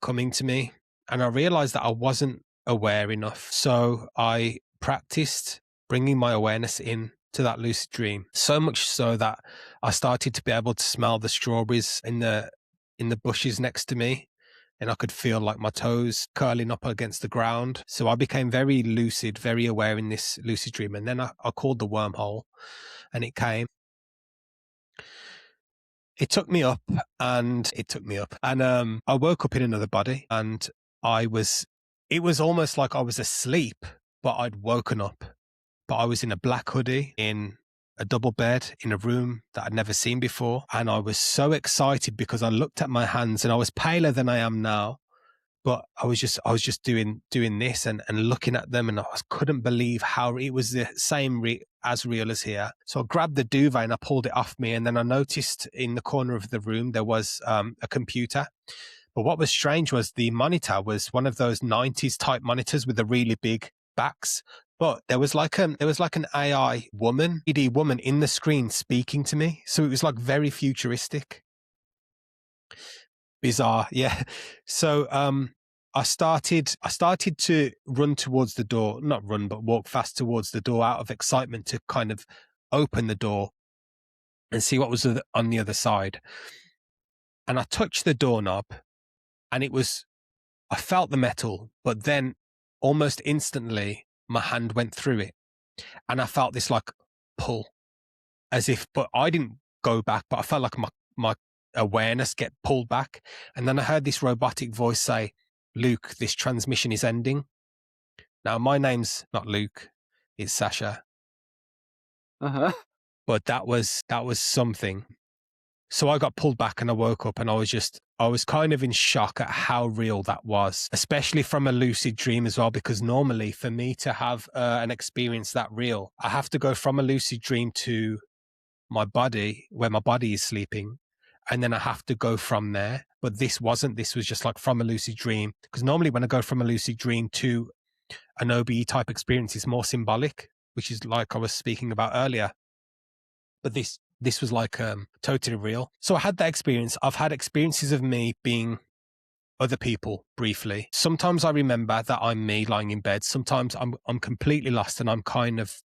coming to me, and I realized that I wasn't aware enough. So I practiced bringing my awareness in to that lucid dream, so much so that I started to be able to smell the strawberries in the bushes next to me, and I could feel like my toes curling up against the ground. So I became very lucid, very aware in this lucid dream. And then I called the wormhole, and it came. It took me up, and I woke up in another body, and it was almost like I was asleep, but I'd woken up. But I was in a black hoodie, in a double bed, in a room that I'd never seen before. And I was so excited because I looked at my hands, and I was paler than I am now. But I was just doing this and looking at them, and I couldn't believe how it was the same as real as here. So I grabbed the duvet and I pulled it off me, and then I noticed in the corner of the room there was a computer. But what was strange was the monitor was one of those 90s type monitors with the really big backs, But there was like an AI woman, 3D woman in the screen speaking to me. So it was like very futuristic. Bizarre, yeah. So I started to run towards the door, not run, but walk fast towards the door out of excitement to kind of open the door and see what was on the other side. And I touched the doorknob and I felt the metal, but then almost instantly my hand went through it and I felt this like pull but I didn't go back, but I felt like my awareness get pulled back. And then I heard this robotic voice say, "Luke, this transmission is ending." Now, my name's not Luke, it's Sasha. But that was something. So I got pulled back and I woke up and I was kind of in shock at how real that was, especially from a lucid dream as well, because normally for me to have an experience that real, I have to go from a lucid dream to my body, where my body is sleeping, and then I have to go from there. But this was just like from a lucid dream, because normally when I go from a lucid dream to an OBE type experience, it's more symbolic, which is like I was speaking about earlier. But this was like totally real. So I had that experience. I've had experiences of me being other people briefly. Sometimes I remember that I'm me lying in bed. Sometimes I'm completely lost and I'm kind of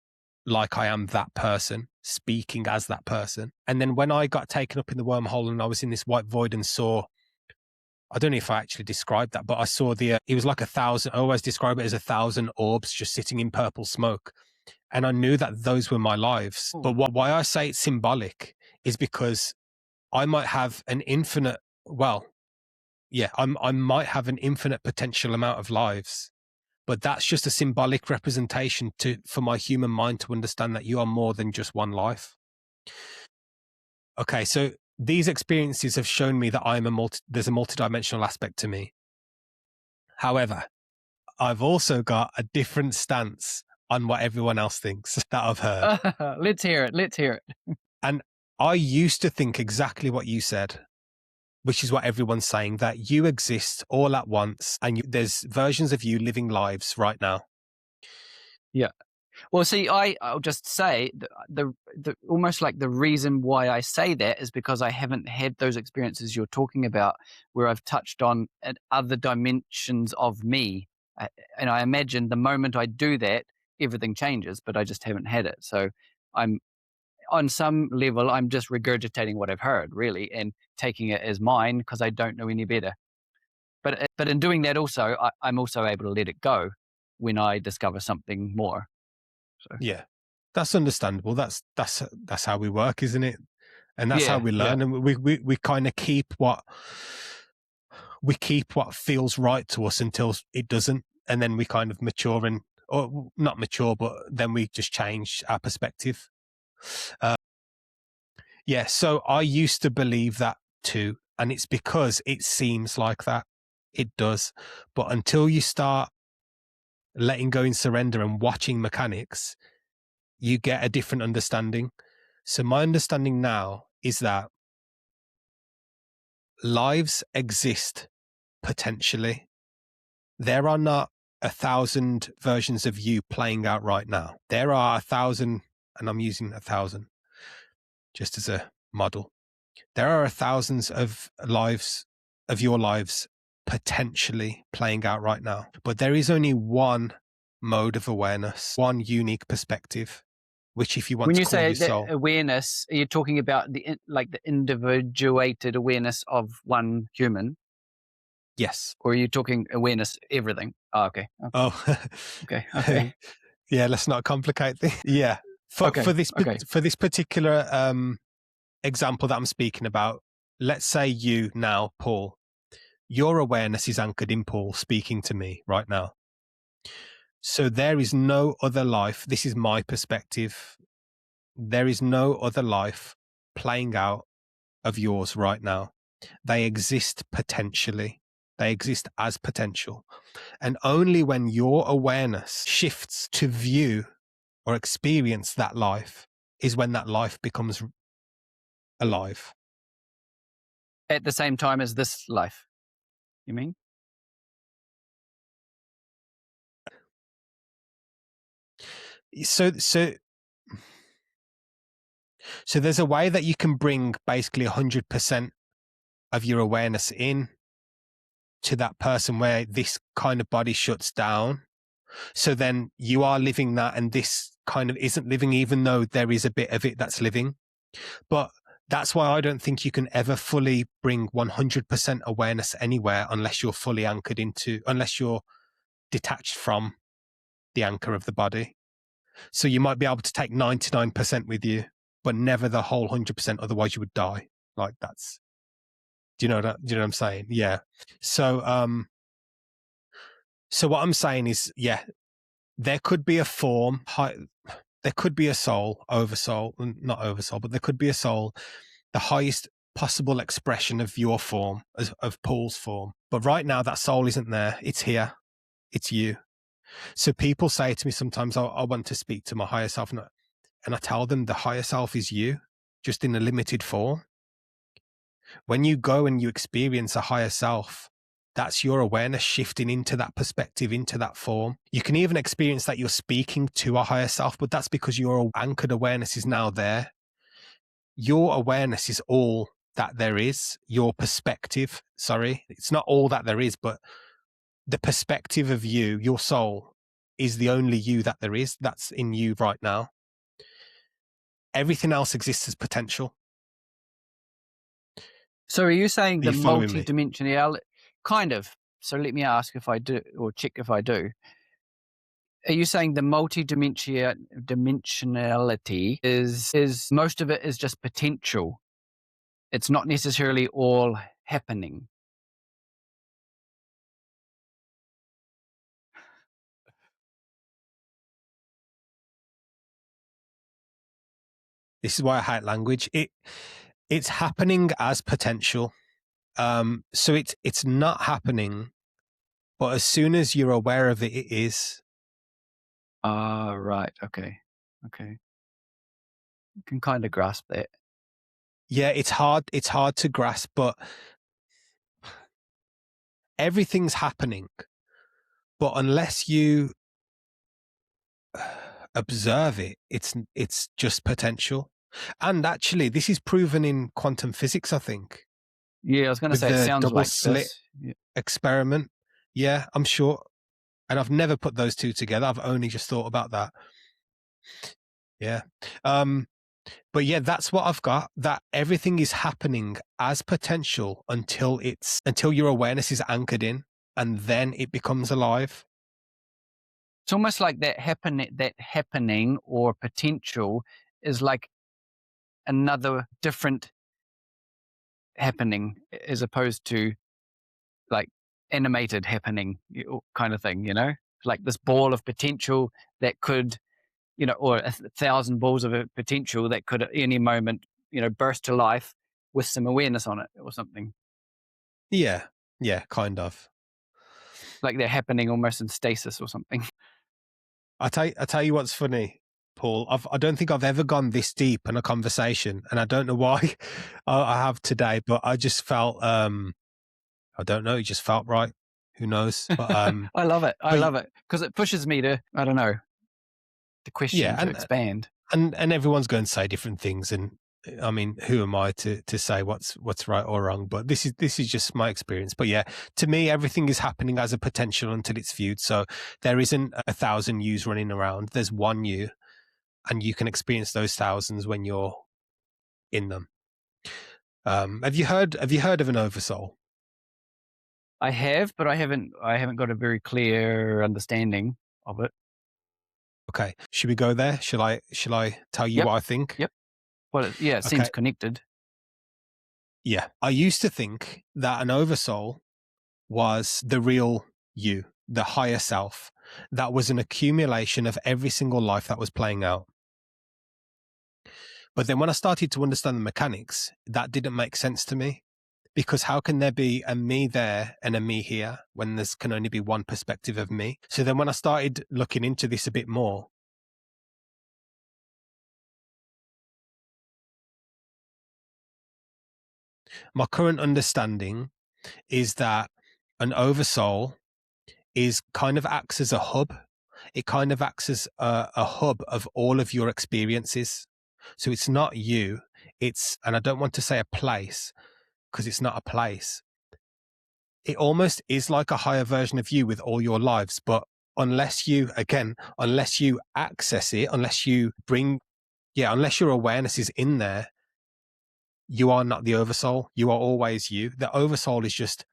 like I am that person, speaking as that person. And then when I got taken up in the wormhole and I was in this white void and saw, I don't know if I actually described that, but I saw it was like 1,000, I always describe it as 1,000 orbs just sitting in purple smoke. And I knew that those were my lives. But why I say it's symbolic is because I might have an infinite, I might have an infinite potential amount of lives. But that's just a symbolic representation for my human mind to understand that you are more than just one life. Okay, so these experiences have shown me that there's a multidimensional aspect to me. However, I've also got a different stance on what everyone else thinks that I've heard. Let's hear it. And I used to think exactly what you said, which is what everyone's saying, that you exist all at once and there's versions of you living lives right now. Yeah. Well, see, I'll just say the almost like the reason why I say that is because I haven't had those experiences you're talking about where I've touched on other dimensions of me. And I imagine the moment I do that, everything changes, but I just haven't had it. So I'm on some level, I'm just regurgitating what I've heard, really, and taking it as mine because I don't know any better. But in doing that also, I'm also able to let it go when I discover something more. So. Yeah, that's understandable. That's how we work, isn't it? And that's how we learn. And we kind of keep what feels right to us until it doesn't, and then we kind of mature or not mature, but then we just change our perspective. So I used to believe that too, and it's because it seems like that. It does, but until you start letting go and surrender and watching mechanics, you get a different understanding. So my understanding now is that lives exist potentially. There are not 1,000 versions of you playing out right now. There are 1,000, and I'm using 1,000 just as a model. There are thousands of your lives potentially playing out right now. But there is only one mode of awareness, one unique perspective, which if you want to call your soul. When you say awareness, are you talking about the individuated awareness of one human? Yes. Or are you talking awareness, everything? Oh, okay. Oh, okay. Yeah, let's not complicate things. Yeah. For this particular example that I'm speaking about, let's say you now, Paul, your awareness is anchored in Paul speaking to me right now. So there is no other life. This is my perspective. There is no other life playing out of yours right now. They exist potentially. They exist as potential. And only when your awareness shifts to view or experience that life is when that life becomes alive. At the same time as this life, you mean? So there's a way that you can bring basically 100% of your awareness in to that person where this kind of body shuts down. So then you are living that, and this kind of isn't living, even though there is a bit of it that's living. But that's why I don't think you can ever fully bring 100% awareness anywhere unless you're fully anchored into, unless you're detached from the anchor of the body. So you might be able to take 99% with you, but never the whole 100%. Otherwise you would die. Like that's, do you know what I'm saying? Yeah. So, so what I'm saying is, yeah, there could be a form, there could be a soul, oversoul, not oversoul, but there could be a soul, the highest possible expression of your form, of Paul's form. But right now that soul isn't there. It's here. It's you. So people say to me sometimes, I want to speak to my higher self. And I tell them the higher self is you, just in a limited form. When you go and you experience a higher self, that's your awareness shifting into that perspective, into that form. You can even experience that you're speaking to a higher self, but that's because your anchored awareness is now there. Your awareness is all that there is. Your perspective, sorry, it's not all that there is, but the perspective of you, your soul, is the only you that there is. That's in you right now. Everything else exists as potential. So are you saying the following me? multi-dimensionality? Kind of. So let me ask if I do, or check if I do. Are you saying the multi-dimensionality is most of it is just potential? It's not necessarily all happening. This is why I hate language. It's happening as potential. So it's not happening, but as soon as you're aware of it, it is. Right. Okay. You can kind of grasp that. Yeah, it's hard to grasp, but everything's happening. But unless you observe it, it's just potential. And actually, this is proven in quantum physics, I think. Yeah, I was going to say it sounds double like slit experiment. Yeah, I'm sure. And I've never put those two together. I've only just thought about that. Yeah. But yeah, that's what I've got, that everything is happening as potential until your awareness is anchored in, and then it becomes alive. It's almost like that happening or potential is like another different happening as opposed to like animated happening kind of thing, like this ball of potential that could, or 1,000 balls of potential that could at any moment, burst to life with some awareness on it or something. Yeah, kind of. Like they're happening almost in stasis or something. I tell you what's funny, Paul. I don't think I've ever gone this deep in a conversation, and I don't know why I have today, but I just felt, I don't know, it just felt right. Who knows? But I love it. I love it because it pushes me to, I don't know, the question to expand. And everyone's going to say different things, and I mean, who am I to say what's right or wrong? But this is just my experience. But yeah, to me, everything is happening as a potential until it's viewed. So there isn't 1,000 yous running around. There's one you, and you can experience those thousands when you're in them. Have you heard of an oversoul? I have, but I haven't got a very clear understanding of it. Okay, should we go there? Shall I tell you what I think? Yep. Well, it seems connected. Yeah, I used to think that an oversoul was the real you, the higher self, that was an accumulation of every single life that was playing out. But then when I started to understand the mechanics, that didn't make sense to me, because how can there be a me there and a me here when there can only be one perspective of me? So then when I started looking into this a bit more, my current understanding is that an oversoul is kind of acts as a hub. it kind of acts as a hub of all of your experiences. So it's not you, and I don't want to say a place because it's not a place. It almost is like a higher version of you with all your lives, but unless you access it, unless your awareness is in there, you are not the Oversoul. You are always you. The Oversoul is just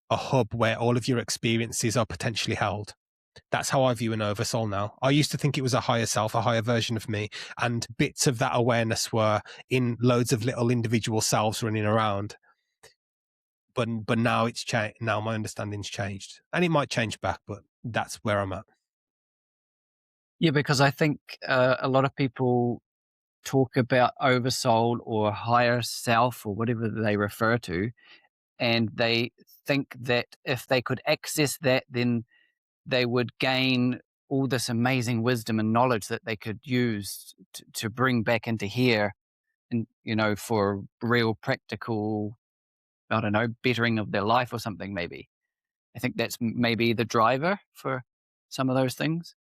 a hub where all of your experiences are potentially held. That's how I view an Oversoul now. I used to think it was a higher self, a higher version of me, and bits of that awareness were in loads of little individual selves running around. But now it's changed. Now my understanding's changed, and it might change back, but that's where I'm at. Yeah, because I think a lot of people talk about Oversoul or higher self or whatever they refer to, and they think that if they could access that, then they would gain all this amazing wisdom and knowledge that they could use to bring back into here, and for real practical, I don't know, bettering of their life or something. Maybe I think that's maybe the driver for some of those things.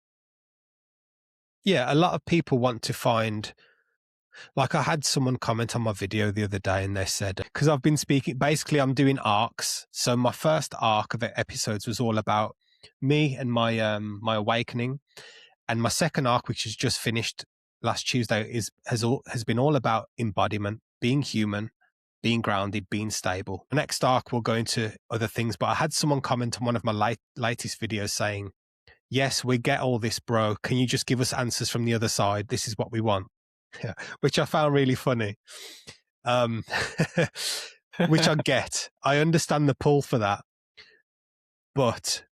Yeah, a lot of people want to find. Like, I had someone comment on my video the other day and they said, because I've been speaking, basically I'm doing arcs. So my first arc of episodes was all about me and my awakening. And my second arc, which has just finished last Tuesday, has been all about embodiment, being human, being grounded, being stable. The next arc will go into other things, but I had someone comment on one of my latest videos saying, yes, we get all this, bro. Can you just give us answers from the other side? This is what we want. Yeah, which I found really funny. Which I get. I understand the pull for that. But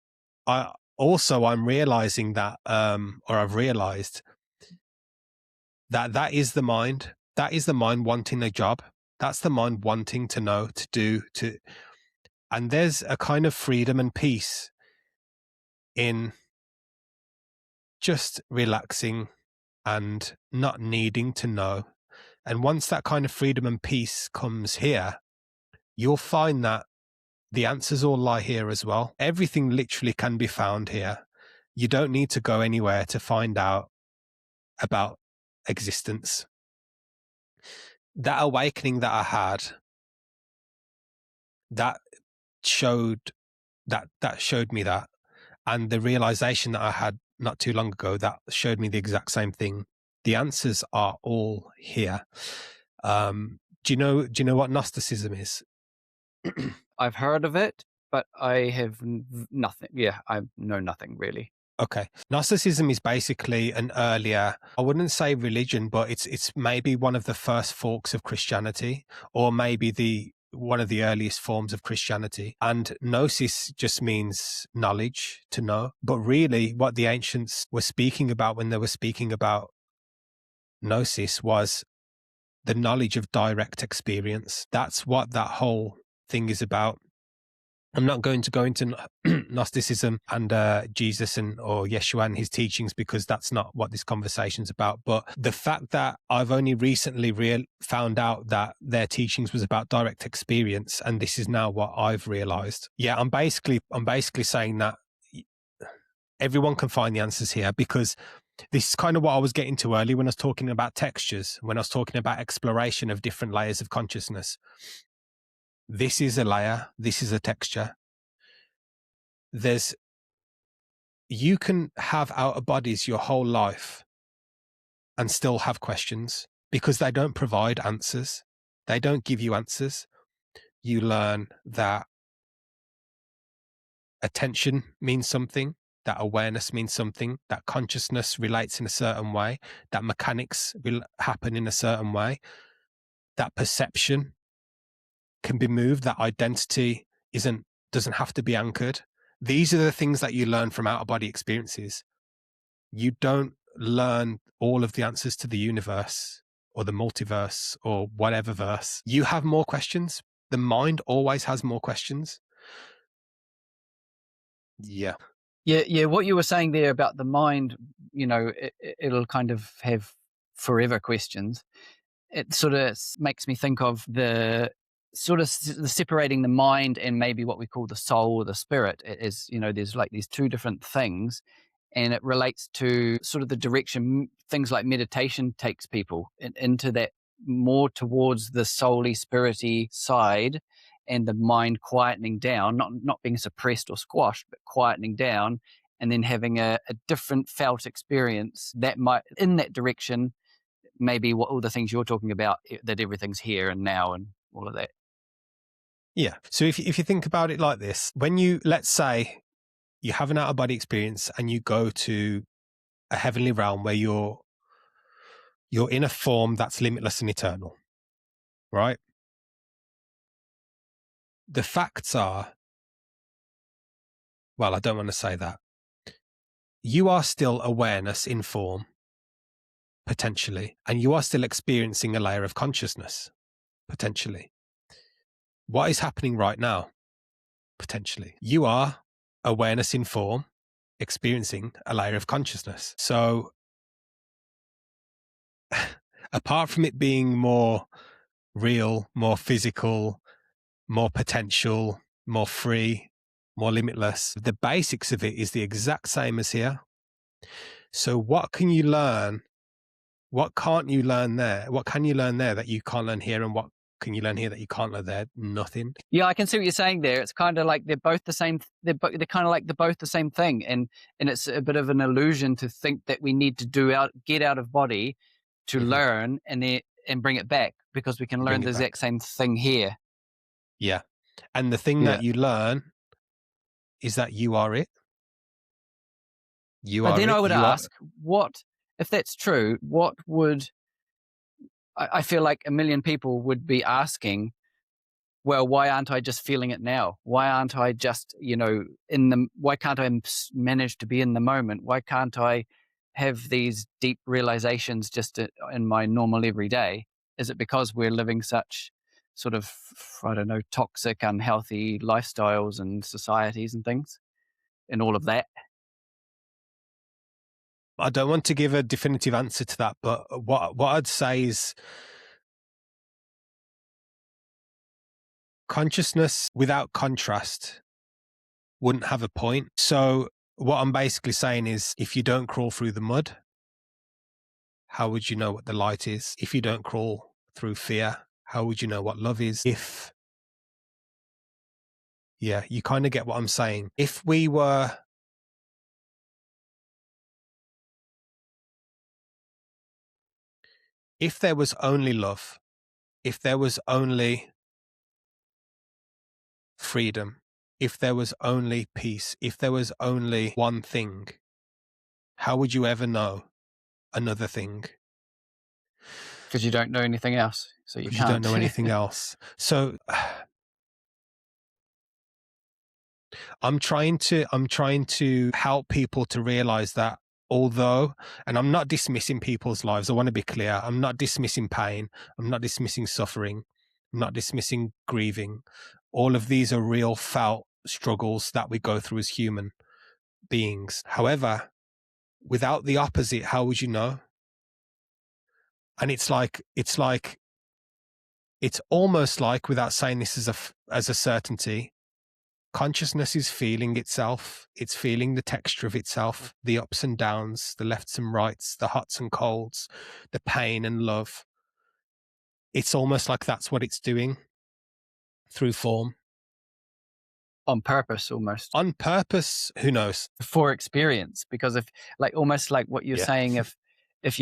I'm realizing that, or I've realized that is the mind. That is the mind wanting a job. That's the mind wanting to know, and there's a kind of freedom and peace in just relaxing and not needing to know. And once that kind of freedom and peace comes here, you'll find that the answers all lie here as well. Everything literally can be found here. You don't need to go anywhere to find out about existence. That awakening that I had, that showed me that. And the realization that I had not too long ago, that showed me the exact same thing. The answers are all here. Do you know what Gnosticism is? I've heard of it, but I have nothing. Yeah, I know nothing really. Okay. Gnosticism is basically an earlier, I wouldn't say religion, but it's maybe one of the first forks of Christianity, or maybe one of the earliest forms of Christianity. And gnosis just means knowledge, to know. But really what the ancients were speaking about when they were speaking about gnosis was the knowledge of direct experience. That's what that whole thing is about. I'm not going to go into Gnosticism and Jesus or Yeshua and his teachings, because that's not what this conversation's about. But the fact that I've only recently found out that their teachings was about direct experience, and this is now what I've realized. Yeah, I'm basically saying that everyone can find the answers here, because this is kind of what I was getting to earlier when I was talking about textures, when I was talking about exploration of different layers of consciousness. This is a layer. This is a texture. You can have outer bodies your whole life and still have questions, because they don't provide answers. They don't give you answers. You learn that attention means something, that awareness means something, that consciousness relates in a certain way, that mechanics will happen in a certain way, that perception can be moved, that identity doesn't have to be anchored. These are the things that you learn from outer body experiences. You don't learn all of the answers to the universe or the multiverse or whatever verse. You have more questions. The mind always has more questions. Yeah. Yeah. What you were saying there about the mind, it'll kind of have forever questions. It sort of makes me think of the separating the mind and maybe what we call the soul or the spirit. It is, there's like these two different things, And it relates to sort of the direction things like meditation takes people into that, more towards the soul-y, spirit-y side, and the mind quietening down, not being suppressed or squashed, but quietening down, and then having a different felt experience that might, in that direction, maybe what all the things you're talking about, that everything's here and now and all of that. Yeah. So if you think about it like this, when you, let's say you have an out-of-body experience and you go to a heavenly realm where you're in a form that's limitless and eternal, right? The facts are, well, I don't want to say that. You are still awareness in form, potentially, and you are still experiencing a layer of consciousness, potentially. What is happening right now? Potentially. You are awareness in form, experiencing a layer of consciousness. So apart from it being more real, more physical, more potential, more free, more limitless, the basics of it is the exact same as here. So what can you learn? What can't you learn there? What can you learn there that you can't learn here? And what can you learn here that you can't learn there? Nothing. Yeah, I can see what you're saying there. It's kind of like they're both the same. They're kind of like they're both the same thing, and it's a bit of an illusion to think that we need to get out of body to learn and bring it back, because we can learn the exact same thing here. Yeah, and the thing that you learn is that you are it. But then I would ask, what if that's true? What would I feel like a million people would be asking? Well, why aren't I just feeling it now? Why aren't I just, why can't I manage to be in the moment? Why can't I have these deep realizations just in my normal everyday? Is it because we're living such sort of, I don't know, toxic, unhealthy lifestyles and societies and things and all of that? I don't want to give a definitive answer to that, but what I'd say is consciousness without contrast wouldn't have a point. So what I'm basically saying is, if you don't crawl through the mud, how would you know what the light is? If you don't crawl through fear, how would you know what love is? Yeah, you kind of get what I'm saying. If there was only love, if there was only freedom, if there was only peace, if there was only one thing, how would you ever know another thing? Because you don't know anything else, so you can't. You don't know anything else. So I'm trying to help people to realize that, although, and I'm not dismissing people's lives, I want to be clear, I'm not dismissing pain, I'm not dismissing suffering, I'm not dismissing grieving. All of these are real felt struggles that we go through as human beings. However, without the opposite, how would you know? And it's almost like, without saying this as a certainty, consciousness is feeling itself. It's feeling the texture of itself, the ups and downs, the lefts and rights, the hots and colds, the pain and love. It's almost like that's what it's doing through form. On purpose, almost. On purpose, who knows? For experience, because almost like what you're saying, if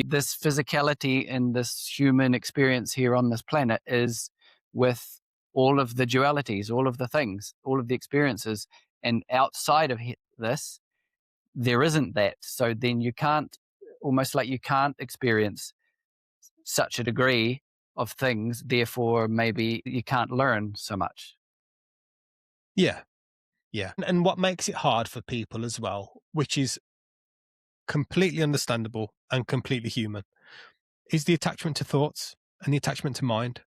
this physicality and this human experience here on this planet is with all of the dualities, all of the things, all of the experiences, and outside of this, there isn't that. So then you can't experience such a degree of things. Therefore, maybe you can't learn so much. Yeah. Yeah. And what makes it hard for people as well, which is completely understandable and completely human, is the attachment to thoughts and the attachment to mind.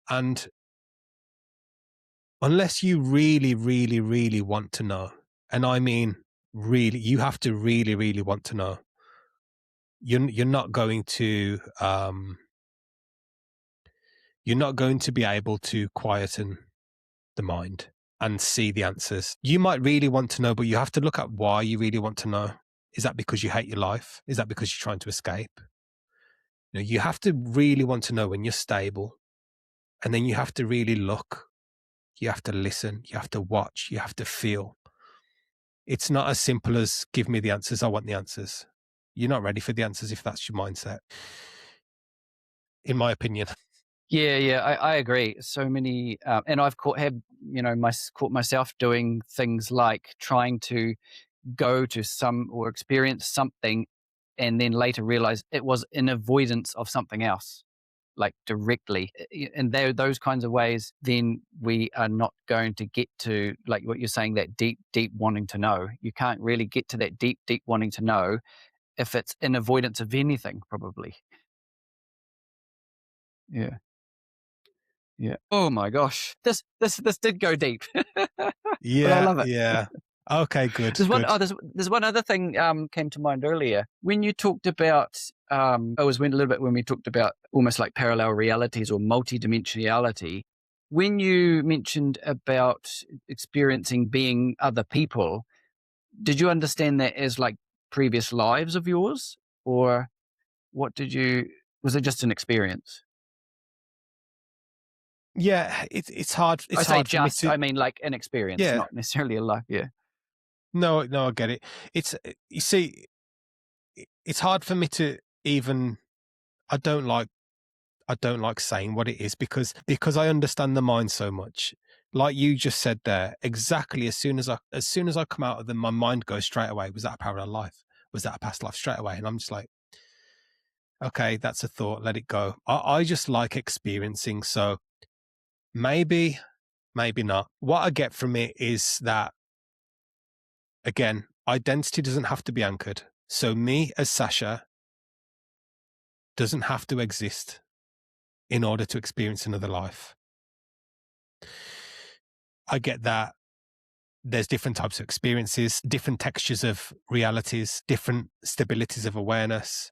And unless you really, really, really want to know, and I mean really, you have to really, really want to know, you're not going to be able to quieten the mind and see the answers. You might really want to know, but you have to look at why you really want to know. Is that because you hate your life? Is that because you're trying to escape? You have to really want to know when you're stable, and then you have to really look. You have to listen. You have to watch. You have to feel. It's not as simple as give me the answers. I want the answers. You're not ready for the answers if that's your mindset, in my opinion. Yeah, I agree. So many, and I've caught myself doing things like trying to go to some or experience something, and then later realize it was in avoidance of something else, like directly. And those kinds of ways, then we are not going to get to, like what you're saying, that deep wanting to know. You can't really get to that deep wanting to know if it's in avoidance of anything, probably. Yeah. Yeah. Oh my gosh. This did go deep. But I Yeah, love it. yeah. Okay, good, There's one good. oh there's one other thing came to mind earlier. When you talked about I was when a little bit when we talked about almost like parallel realities or multi-dimensionality. When you mentioned about experiencing being other people, did you understand that as like previous lives of yours? Or was it just an experience? Yeah, it's hard. I It's say hard for me just, to. I mean like an experience, Yeah, not necessarily a life. Yeah. no, no, I get it. It's you see, it's hard for me to even. I don't like. I don't like saying what it is because I understand the mind so much. Like you just said there, exactly. As soon as I come out of them, my mind goes straight away. Was that a parallel life? Was that a past life? Straight away, and I'm just like, okay, that's a thought. Let it go. I just like experiencing. So maybe, maybe not. What I get from it is that, again, identity doesn't have to be anchored. So me as Sasha doesn't have to exist in order to experience another life. I get that there's different types of experiences, different textures of realities, different stabilities of awareness.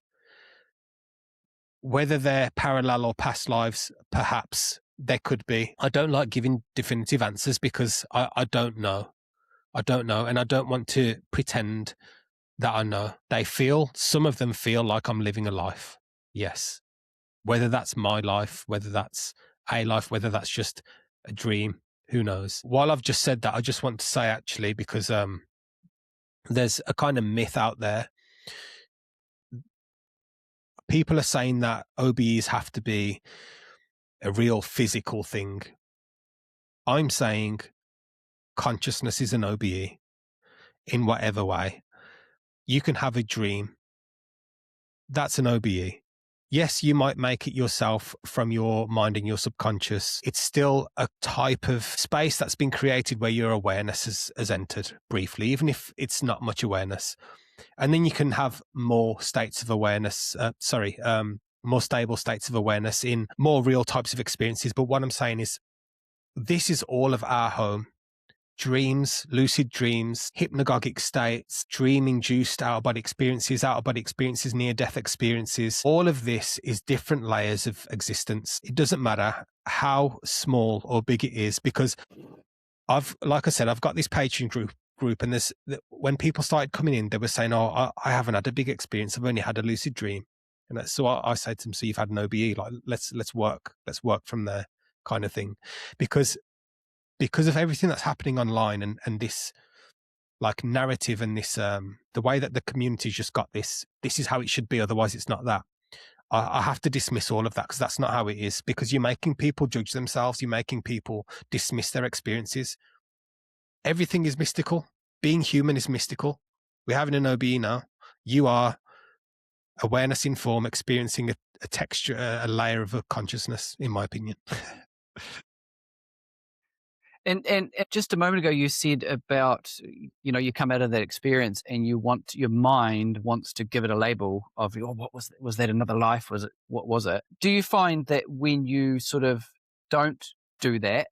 Whether they're parallel or past lives, perhaps there could be. I don't like giving definitive answers because I don't know. I don't know. And I don't want to pretend that I know. Some of them feel like I'm living a life. Yes. Whether that's my life, whether that's a life, whether that's just a dream, who knows? While I've just said that, I just want to say actually, because there's a kind of myth out there. People are saying that OBEs have to be a real physical thing. I'm saying consciousness is an OBE in whatever way. You can have a dream. That's an OBE. Yes, you might make it yourself from your mind and your subconscious. It's still a type of space that's been created where your awareness has entered briefly, even if it's not much awareness. And then you can have more states of awareness, more stable states of awareness in more real types of experiences. But what I'm saying is, this is all of our home. Dreams, lucid dreams, hypnagogic states, dream-induced out-of-body experiences, near-death experiences. All of this is different layers of existence. It doesn't matter how small or big it is, because like I said, I've got this Patreon group, and when people started coming in, they were saying, "Oh, I haven't had a big experience. I've only had a lucid dream." And so I say to them, "So you've had an OBE? Like, let's work from there," kind of thing, because of everything that's happening online and this like narrative and this the way that the community's just got this is how it should be, otherwise it's not that. I have to dismiss all of that, because that's not how it is, because you're making people judge themselves, you're making people dismiss their experiences. Everything is mystical. Being human is mystical. We're having an OBE now. You are awareness in form, experiencing a texture, a layer of a consciousness, in my opinion. And just a moment ago, you said about, you come out of that experience and your mind wants to give it a label of, oh, what was that another life? What was it? Do you find that when you sort of don't do that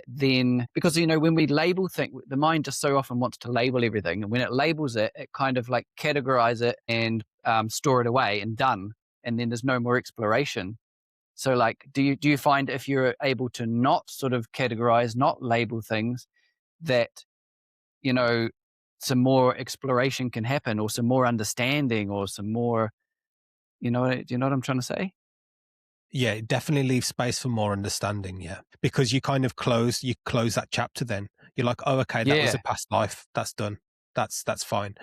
then, because, when we label things, the mind just so often wants to label everything. And when it labels it, it kind of like categorize it and store it away and done. And then there's no more exploration. So like, do you find if you're able to not sort of categorize, not label things, that, some more exploration can happen, or some more understanding, or some more, do you know what I'm trying to say? Yeah, it definitely leaves space for more understanding. Yeah, because you kind of close that chapter. Then you're like, oh, okay, that was Yeah. a past life. That's done. That's fine.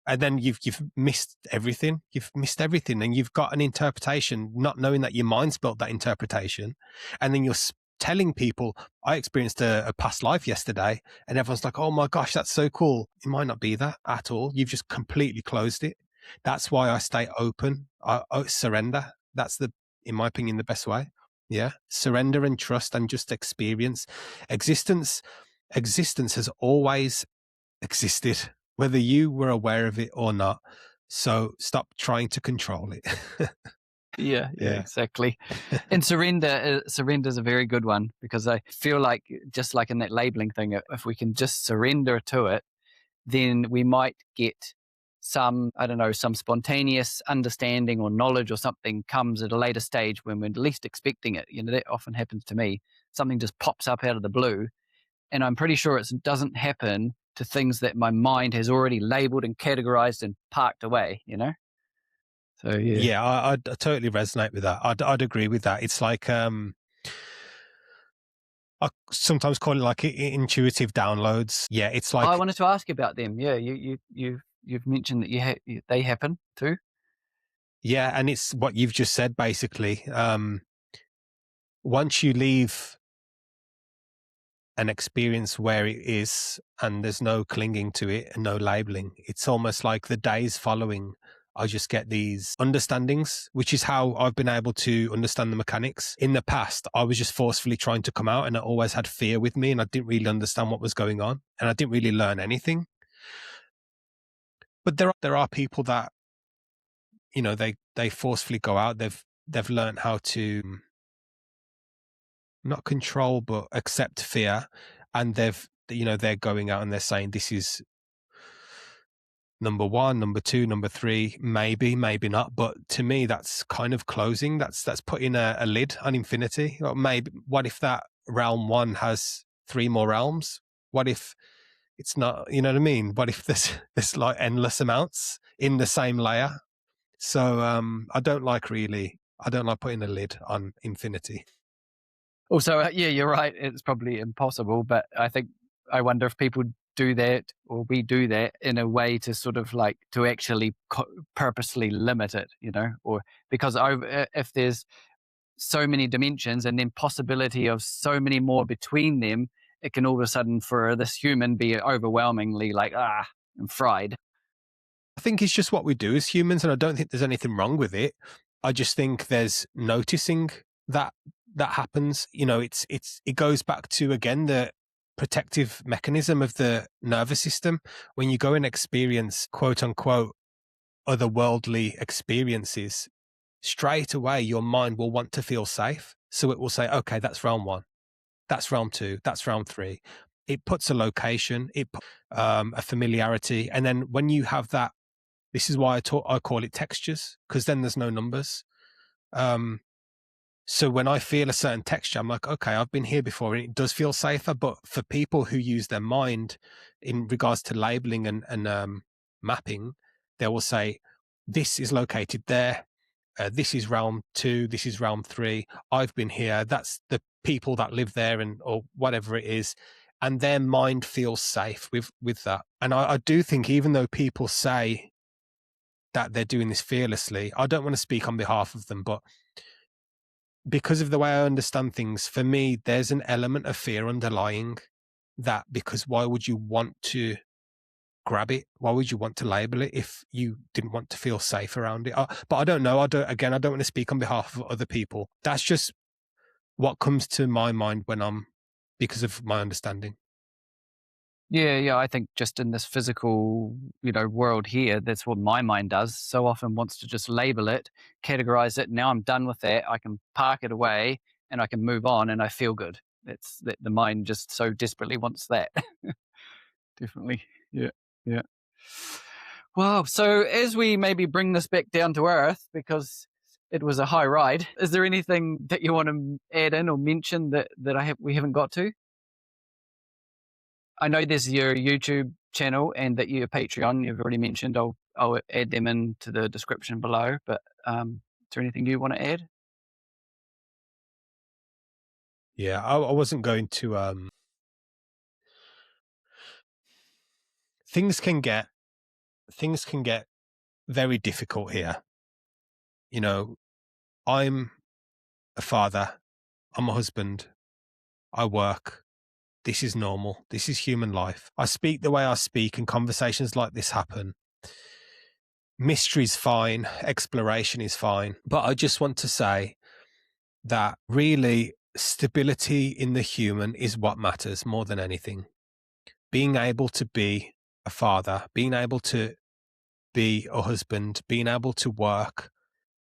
And then you've missed everything. You've missed everything, and you've got an interpretation, not knowing that your mind's built that interpretation, and then you're telling people, I experienced a past life yesterday, and everyone's like, oh my gosh, that's so cool. It might not be that at all. You've just completely closed it. That's why I stay open. I surrender. That's in my opinion, the best way. Yeah. Surrender and trust and just experience. Existence has always existed, whether you were aware of it or not. So stop trying to control it. Yeah, Yeah. exactly. And surrender's a very good one, because I feel like, just like in that labeling thing, if we can just surrender to it, then we might get some, I don't know, some spontaneous understanding or knowledge or something comes at a later stage when we're least expecting it. That often happens to me. Something just pops up out of the blue, and I'm pretty sure it doesn't happen to things that my mind has already labeled and categorized and parked away, So, yeah. Yeah, I totally resonate with that. I'd agree with that. It's like, I sometimes call it like intuitive downloads. Yeah, it's like, I wanted to ask you about them. Yeah, you've mentioned that they happen too. yeah, and it's what you've just said, basically. Once you leave an experience where it is and there's no clinging to it and no labeling, it's almost like the days following, I just get these understandings, which is how I've been able to understand the mechanics. In the past, I was just forcefully trying to come out, and I always had fear with me, and I didn't really understand what was going on, and I didn't really learn anything. But there are people that, they forcefully go out. They've learned how to not control but accept fear, and they're going out and they're saying, this is number one, number two, number three, maybe not. But to me, that's kind of closing. That's putting a lid on infinity. Or maybe, what if that realm one has 3 more realms? What if it's not, you know what I mean? What if there's like endless amounts in the same layer? So I don't like putting a lid on infinity. Also, yeah, you're right. It's probably impossible, but I wonder if people do that, or we do that in a way to sort of like to actually purposely limit it, or because if there's so many dimensions and then possibility of so many more between them, it can all of a sudden for this human be overwhelmingly like, I'm fried. I think it's just what we do as humans, and I don't think there's anything wrong with it. I just think there's noticing that happens. It goes back to, again, the protective mechanism of the nervous system. When you go and experience, quote unquote, otherworldly experiences, straight away your mind will want to feel safe. So it will say, okay, that's realm 1, that's realm 2, that's realm 3. It puts a location, a familiarity, and then when you have that, this is why I call it textures, because then there's no numbers. So when I feel a certain texture, I'm like, okay, I've been here before, and it does feel safer. But for people who use their mind in regards to labeling and mapping, they will say, this is located there. This is realm 2. This is realm 3. I've been here. That's the people that live there, or whatever it is. And their mind feels safe with that. And I do think, even though people say that they're doing this fearlessly, I don't want to speak on behalf of them, but because of the way I understand things, for me, there's an element of fear underlying that, because why would you want to grab it? Why would you want to label it if you didn't want to feel safe around it? But I don't know. I don't want to speak on behalf of other people. That's just what comes to my mind because of my understanding. Yeah. I think just in this physical, world here, that's what my mind does. So often wants to just label it, categorize it. Now I'm done with that. I can park it away and I can move on, and I feel good. It's that the mind just so desperately wants that. Definitely. Yeah. Yeah. Wow. So as we maybe bring this back down to earth, because it was a high ride, is there anything that you want to add in or mention that we haven't got to? I know there's your YouTube channel and that you're a Patreon, you've already mentioned. I'll add them into the description below. But is there anything you want to add? Yeah, I wasn't going to. Things can get very difficult here. You know, I'm a father. I'm a husband. I work. This is normal. This is human life. I speak the way I speak, and conversations like this happen. Mystery's fine. Exploration is fine. But I just want to say that really stability in the human is what matters more than anything. Being able to be a father, being able to be a husband, being able to work,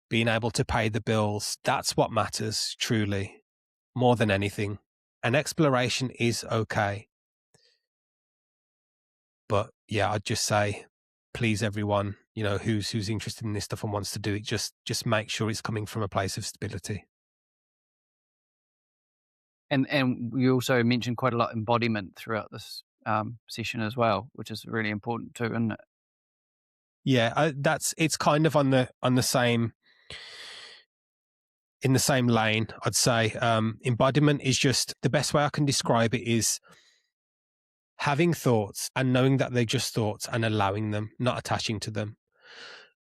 being able to pay the bills, that's what matters truly, more than anything. And exploration is okay. But yeah, I'd just say, please, everyone, you know, who's interested in this stuff and wants to do it, just make sure it's coming from a place of stability. And you also mentioned quite a lot embodiment throughout this session as well, which is really important too, isn't it? Yeah, it's kind of on the same, in the same lane, I'd say. Embodiment is just, the best way I can describe it is having thoughts and knowing that they're just thoughts and allowing them, not attaching to them.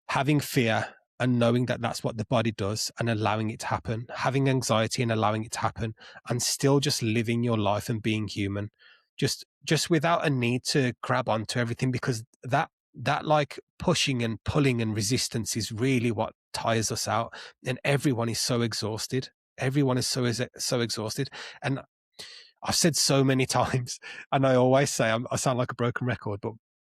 Having fear and knowing that that's what the body does and allowing it to happen. Having anxiety and allowing it to happen, and still just living your life and being human, just without a need to grab onto everything, because that like pushing and pulling and resistance is really what tires us out. And everyone is so exhausted. Everyone is so exhausted. And I've said so many times, and I always say, I sound like a broken record, but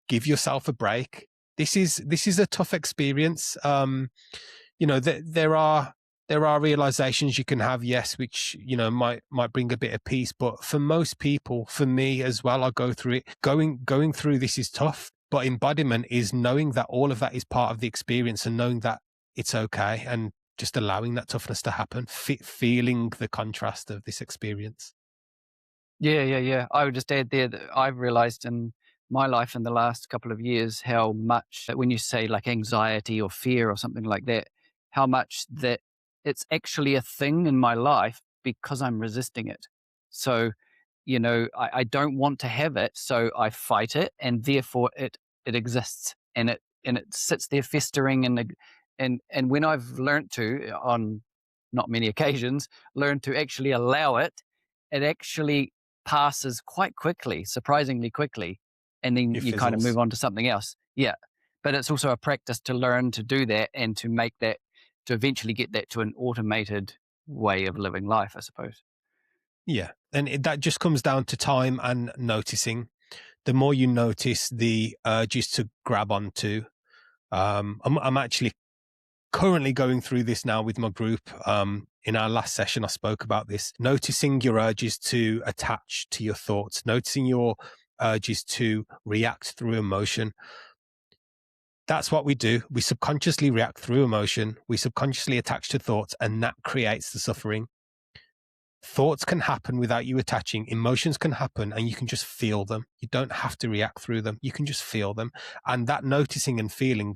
give yourself a break. This is a tough experience. You know, there are realizations you can have, yes, which, you know, might bring a bit of peace. But for most people, for me as well, I go through it. Going through this is tough. But embodiment is knowing that all of that is part of the experience, and knowing that it's okay, and just allowing that toughness to happen, feeling the contrast of this experience. Yeah. I would just add there that I've realized in my life in the last couple of years how much, when you say like anxiety or fear or something like that, how much that it's actually a thing in my life because I'm resisting it. So, you know, I don't want to have it, so I fight it, and therefore it exists, and it sits there festering, and when I've learned to, on not many occasions, learn to actually allow it, it actually passes quite quickly, surprisingly quickly, and then It you kind of fizzles. move on to something else. Yeah, but it's also a practice to learn to do that, and to make that, to eventually get that to an automated way of living life, I suppose. Yeah. And that just comes down to time and noticing. The more you notice the urges to grab onto, I'm actually currently going through this now with my group. In our last session, I spoke about this, noticing your urges to attach to your thoughts, noticing your urges to react through emotion. That's what we do. We subconsciously react through emotion. We subconsciously attach to thoughts, and that creates the suffering. Thoughts can happen without you attaching. Emotions can happen, and you can just feel them. You don't have to react through them. You can just feel them. And that noticing and feeling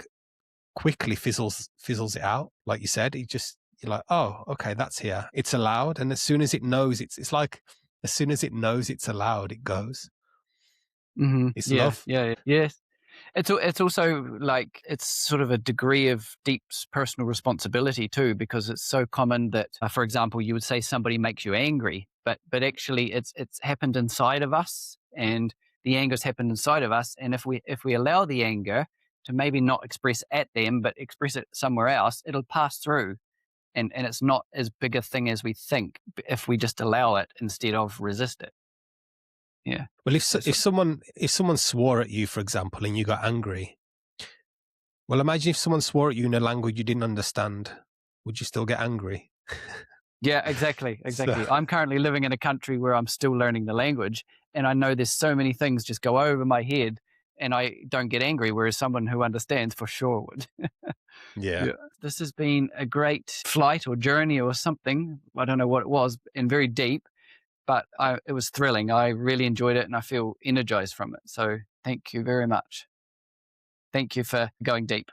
quickly fizzles it out. Like you said, you're like, oh, okay, that's here. It's allowed. And as soon as it knows, it's like, as soon as it knows it's allowed, it goes. Mm-hmm. It's Yeah. love. Yes. It's also like, it's sort of a degree of deep personal responsibility too, because it's so common that, for example, you would say somebody makes you angry, but actually it's happened inside of us, and the anger's happened inside of us. And if we allow the anger to maybe not express at them, but express it somewhere else, it'll pass through, and it's not as big a thing as we think if we just allow it instead of resist it. Yeah. Well, if someone swore at you, for example, and you got angry, well, imagine if someone swore at you in a language you didn't understand, would you still get angry? Yeah, exactly. So, I'm currently living in a country where I'm still learning the language, and I know there's so many things just go over my head, and I don't get angry, whereas someone who understands for sure would. yeah. Yeah. This has been a great flight or journey or something. I don't know what it was, and very deep. but it was thrilling. I really enjoyed it and I feel energized from it. So thank you very much. Thank you for going deep.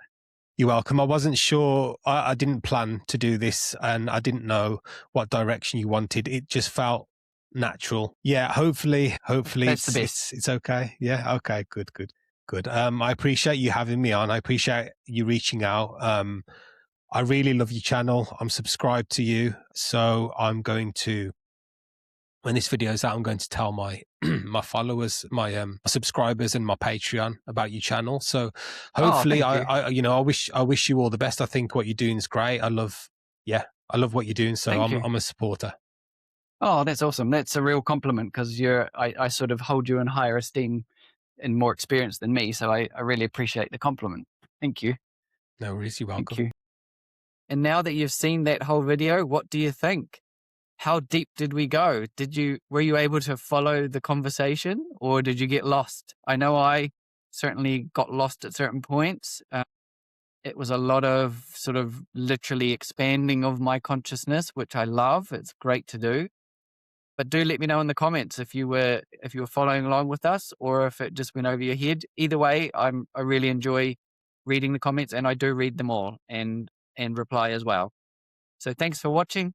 You're welcome. I wasn't sure. I didn't plan to do this and I didn't know what direction you wanted. It just felt natural. Yeah, hopefully That's the best. it's okay. Yeah, okay, good. I appreciate you having me on. I appreciate you reaching out. I really love your channel. I'm subscribed to you. So I'm going to, when this video is out, I'm going to tell my my followers, my subscribers and my Patreon about your channel. So hopefully I wish you all the best. I think what you're doing is great. I love what you're doing. So I'm a supporter. Oh, that's awesome. That's a real compliment because I sort of hold you in higher esteem and more experience than me. So I really appreciate the compliment. Thank you. No worries. You're welcome. Thank you. And now that you've seen that whole video, what do you think? How deep did we go? Were you able to follow the conversation or did you get lost? I know I certainly got lost at certain points. It was a lot of sort of literally expanding of my consciousness, which I love. It's great to do. But do let me know in the comments if you were following along with us or if it just went over your head. Either way, I really enjoy reading the comments and I do read them all and reply as well. So thanks for watching.